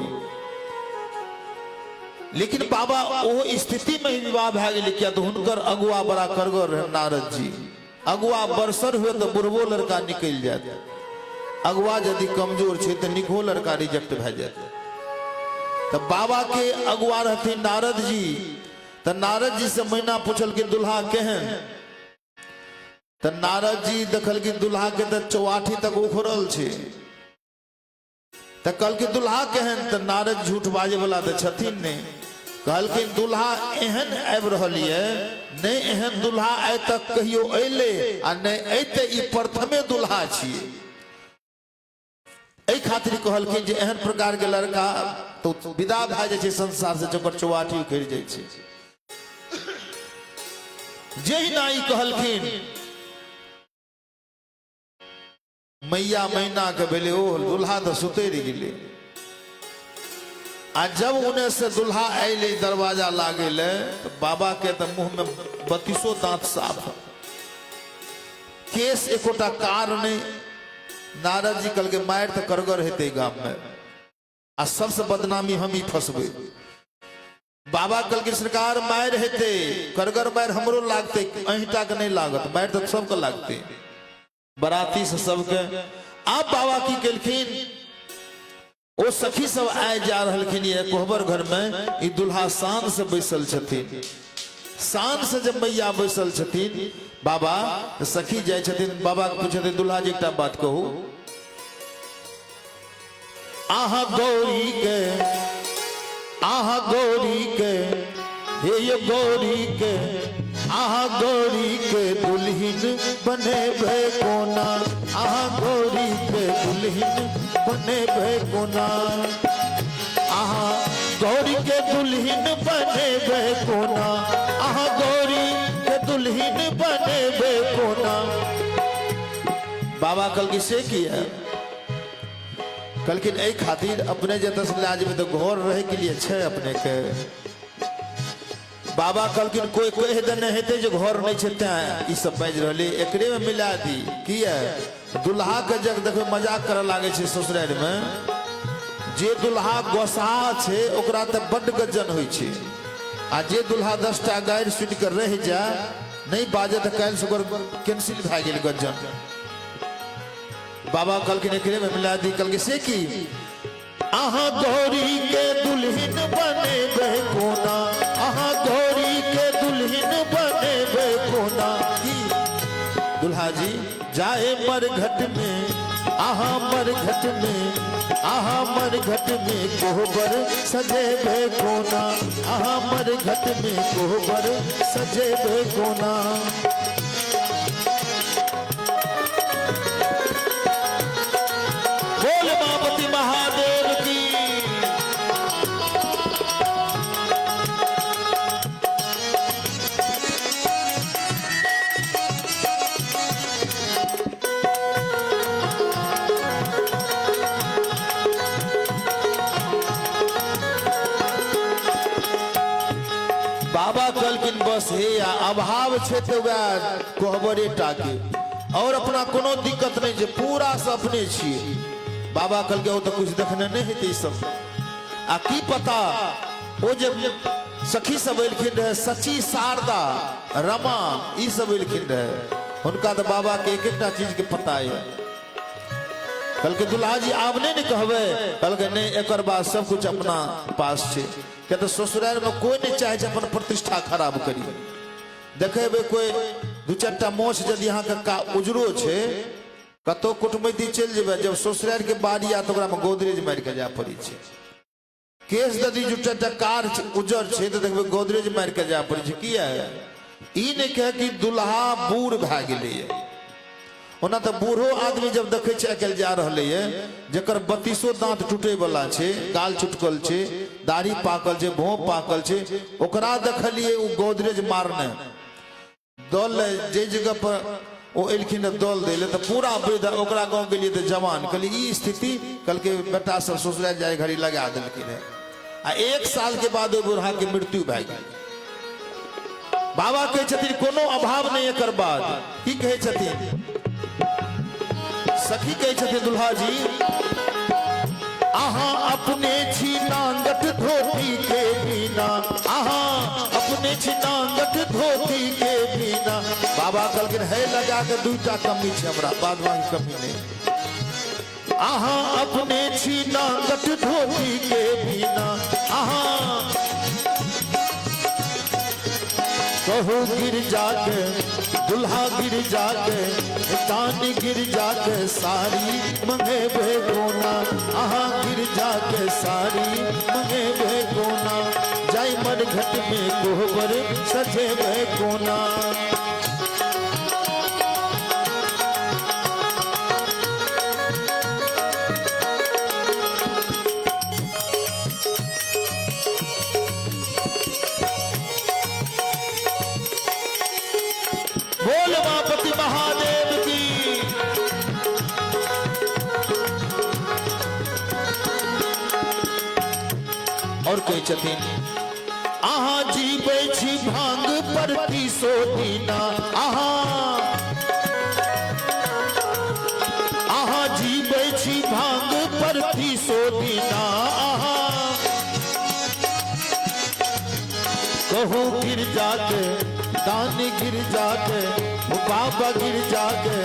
लेकिन बाबा वो स्थिति में ही विवाह भए गेल, किया तो हुनकर अगुआ बड़ा करगर रहे नारद जी। अगुआ बरसर हुए तो बुढ़बो लड़का निकल जाए, अगुआ यदि कमजोर छे तो निको लड़का रिजेक्ट भए जाए। तो बाबा के अगुआ रहते नारद जी, तो नारद जी से महीना पूछल कि दुल्हा केहन। तो नारद जी देखल कि दुल्हा के तो 84 तक उखड़ल छे। तो कहल कि दुल्हा केहन, तो नारद झूठ बाजे वाला तो छथिन ने। कहलखिन दुल्हा एहन आबि रहल ये, नहीं एहन दुल्हा आइ तक कहियो अइले आ नहीं अइते, ई प्रथमे दुल्हा छिए। एहि खातिर कहलखिन जे एहन प्रकार के लड़का तो विदा भए जाइ छै संसार से, जकर 84 उखड़ि जाइ छै। जेहि नाई कहलखिन मैया महीना के भेले, ओ दुल्हा तो सुतरि गेले। आ जब उन्हें से दुल्हा अले दरवाजा लागे ले, तो बाबा के तो मुंह में 32 दांत साफ, केस एकोटा कार नहीं। नारद जी कल के मार तो करगर हेते गांव में, आ सबसे बदनामी हम ही फंसबे। बाबा कल के सरकार मार हेते, करगर मार हमरो लागते, अहिटा के नहीं लागत, मार तो सबके लागते, बराती से सबके। आप बाबा की केलखिन, ओ सखी सब आए जा रहलखिन ये कोहबर घर में। ई दुल्हा शान से बैसल छथिन। शान से जब मैया बैसल छथिन, बाबा सखी जाय छथिन, बाबा के पूछे दुल्हा जी एकटा बात कहू, आहा गौरी के, आहा गौरी के, हे ये गौरी के, आहा गौरी के दुल्हिन बने भे कोना, आहा गौरी के दुल्हिन बने भे कोना, आहा गौरी के दुल्हिन बने भे कोना, आहा गौरी के दुल्हिन बने भे कोना। बाबा कल की से किया, कल की नहीं खातिर अपने जत से लाज में तो घर रहे के लिए छे अपने के। बाबा कहलखिन कोई कह दे नहीं हेते जो घर नहीं छे, ई सब बाज रहले, एकरे में मिला दी। किया दुल्हा के जग देखो मजाक करे लागे छे ससुराल में। जे दुल्हा गोसाहा छे ओकरा त बड गजन होई छे, आ जे दुल्हा 10टा गायर सुन कर रह जा नहीं बाजे त काल सुगर कैंसिल भ गेल गजन। बाबा कहलखिन एकरे में मिला दी। कहलखिन से की, आहा गौरी के दुल्हिन बने बे कोना, आहा गौरी के दुल्हिन बने बे कोना। दुल्हा जी जाए मरघट में, आहा मरघट में, आहा मरघट में कोहबर सजे बे कोना, आहा मरघट में कोहबर सजे बे कोना। बोल मापति महादेव की। बाबा कहलखिन बस हे अभाव छे तो कोहबरे टाके, और अपना कोनो दिक्कत नहीं है, पूरा से अपने छिए। बाबा कहलके वो तो कुछ देखने नहीं हेते सब। आ की पता वो जब सखी सब एलखिन रहे, सची शारदा रमा ई सब एलखिन रहे, उनका तो बाबा के एक एकटा चीज के पता है। कल के दुल्हा जी आप नहीं कहबे, कल के नहीं एक बाद सब कुछ अपना पास छे। क्या तो ससुराल में कोई नहीं चाहे अपन प्रतिष्ठा खराब करी। देखेबे कोई 2-4टा मोछ यदि यहाँ का उजरो छे, कतो कुटमैती चल जेबे, जब ससुराल के बाड़ी आ तो में गोदरेज मार के जाए पड़ी छे। केस यदि जुटा कार उजर छे तो देखबे गोदरेज मार के जाय पड़े छे। किया ई ने कहे कि दुल्हा बूढ़ भए गेलै है। ओना तो बूढ़ो आदमी जब देखे छे अकेले जा रहले है जकर 32 दांत टूटे वाला छे, गाल चुटकल छे, दाढ़ी पाकल छे, भों पाकल छे, ओकरा देखलिए उ गोदरेज मारने दल जे जगह पर ओ एलखिन दल देले तो पूरा वृद्ध ओकरा गांव गेलिए तो जवान कहली ई स्थिति कल के बेटा सब ससुराल जाए घड़ी लगा देलखिन है। आ 1 साल के बाद ओ बूढ़ा के मृत्यु भए गेल। बाबा कहे छथिन कोनो अभाव नहीं एकर बाद। की कहे छथिन सखी कहे छथिन दुल्हा जी आहा अपने छी नांगट धोती के बिना, आहा अपने छी नांगट धोती के बिना। बाबा कहलखिन है लगा के 2टा कमी छे हमरा, बाद बाकी कमी नहीं। आहा अपने छी नांगट धोती के बिना, आहा कहू गिर जाके दुल्हा गिर जाके कान गिर जाके सारी मंगे बे कोना, आहा गिर जाके सारी मंगे बे कोना। जाई मरघट में कोहबर सजे बे कोना। बोल उमापति महादेव की। और कहे छथिन आहा जीवे छी भांग परती सो दीना, आहा आहा जीवे छी भांग परती सो दीना। आहा कहू गिर जाके दान गिर जाके बाबा गिर जाके,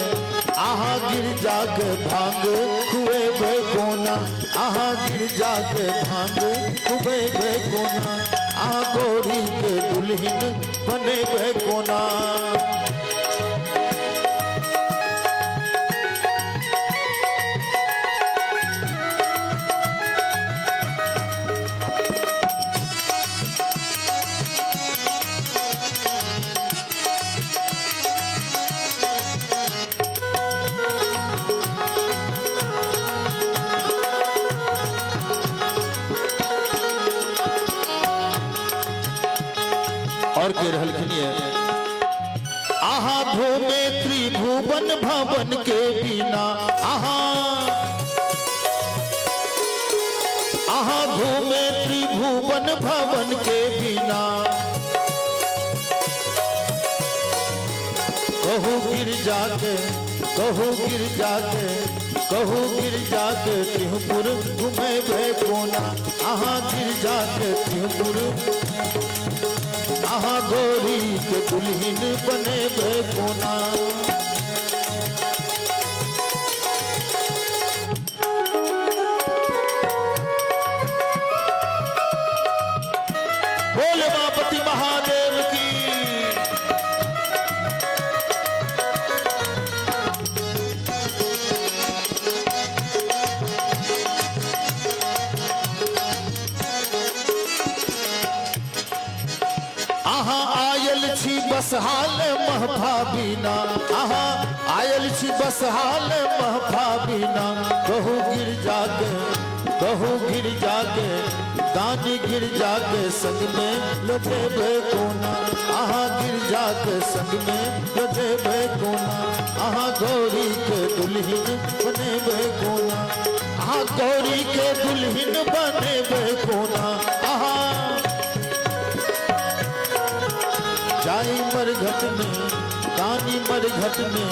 आहा गिर जाके भांग खुए बे कोना, आहा गिर जाके भांग खुए बे कोना। आहा गोरी के दुल्हन बने बे कोना। और कह रहलखिन आहा भूमे त्रिभुवन भवन के बिना, आहा आहा भूमे त्रिभुवन भवन के बिना। कहू गिर जाके कहू गिर जाके कहू गिर जाके त्रिपुर घूमे बे कोना, आहा गिर जाके त्रिपुर। आहा गोरी के दुल्हन बने बे कोना। बोल उमापति महादेव की। आहा आयल छी बस हाल महभाबीना, आहा आयल छी बस हाल महभाबीना। कहू गिर जाके कहू गिर जाके दानी गिर जाके संग में लगे बे कोना, आहा गिर जाके संग में लगे बे कोना। आहा गौरी के दुल्हन बने बे कोना, आहा गौरी के दुल्हन बने बे कोना। आहा जाई मरघट में कानी मरघट में,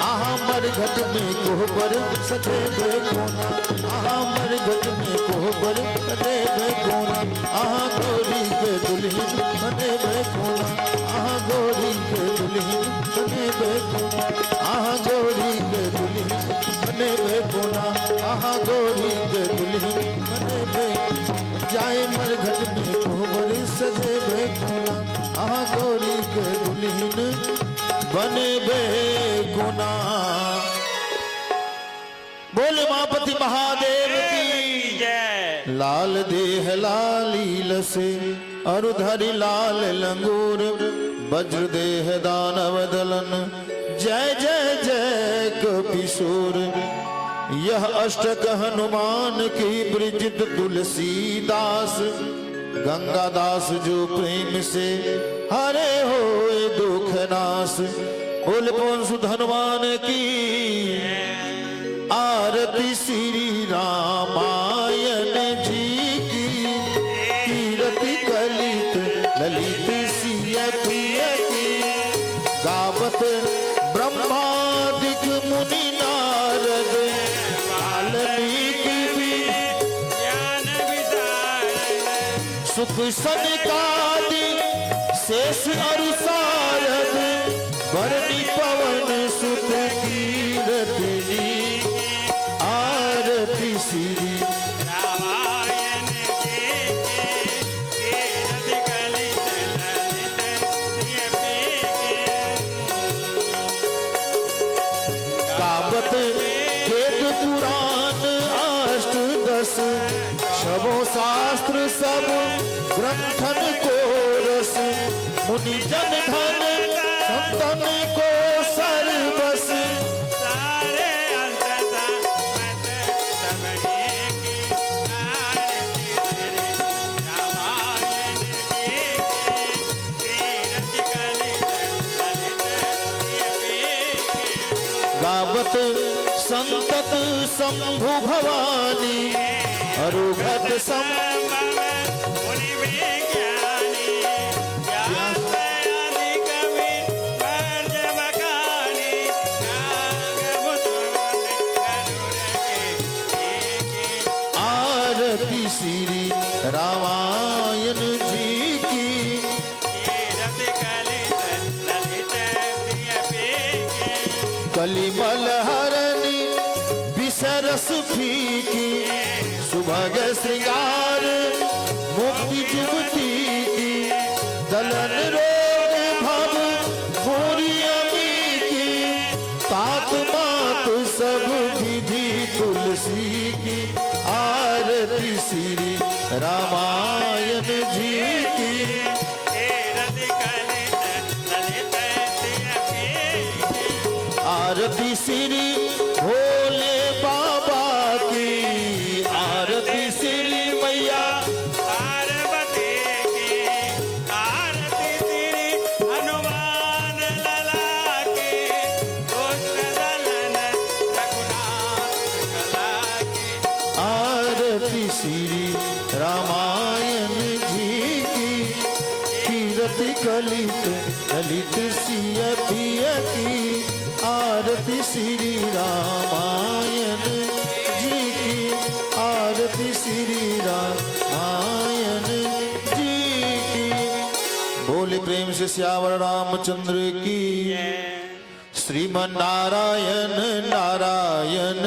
आहा मरघट में कोहबर सजे बे कोना, आहा मरघट में कोहबर सजे बे कोना। आहा गौरी के दुल्हन बने बे कोना, आहा गौरी के दुल्हन बने बे कोना, आहा गौरी के दुल्हन बने बे कोना, आहा गौरी के दुल्हन बने बे। जाए मरघट में कोहबर सजे बे कोना, आहा गौरी के दुल्हन बने बे कोना। बोले उमापति महादेव की जय। लाल देह लालील से अरुधरि लाल लंगूर वज्र देह दानव दलन जय जय जय कपिशोर। यह अष्टक हनुमान की ब्रजित तुलसीदास गंगादास जो प्रेम से हरे होए दुख नाश। बोले पवन सुत हनुमान की आरती श्री रामायण जी की कीरति कलित ललित सिय प्रिय की गावत ब्रह्मादिक मुनि नारद वाल्मीकि भी ज्ञान विदारण सुख सनकादि शेष अरु सारद वरनि पवन सुत कीरति आरती श्री रामायण के कीरति कलित ललित प्रिय गावत वेद पुराण अष्ट दस शबो शास्त्र सब ग्रंथन को रस मुनि जन धन संतन को सर्वस। सारे अंतता मत सबके की आरती तेरे रामायण की कीरति कलित ललित प्रिय गावत संतत शंभु भवानी अरुघट सम मुनि विज्ञानी ज्ञान आदि कवि वर्ज बखानी नागमुद्र गरुड़ के आरती श्री रामायण जी की कीरति कलित ललित प्रिय कलिमल हरनी विसरस फीकी सुभग श्रृंगार मुक्ति जुगती की दलन रोग भव भूरी अमी की तात मात सब विधि तुलसी की आरती श्री रामायण जी की कीरति कलित ललित प्रिय आरती श्री भोले बाबा की आरती श्री मैया पार्वती की आरती श्री हनुमान लला की दुष्ट दलन रघुनाथ कला की आरती श्री रामायण जी की कीरति कलित ललित सिय प्रिय की आरती श्री रामायण जी की आरती श्री रामायण जी की। बोले प्रेम से श्यावर रामचंद्र की श्रीमन नारायण नारायण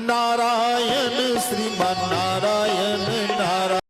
नारायण श्रीमन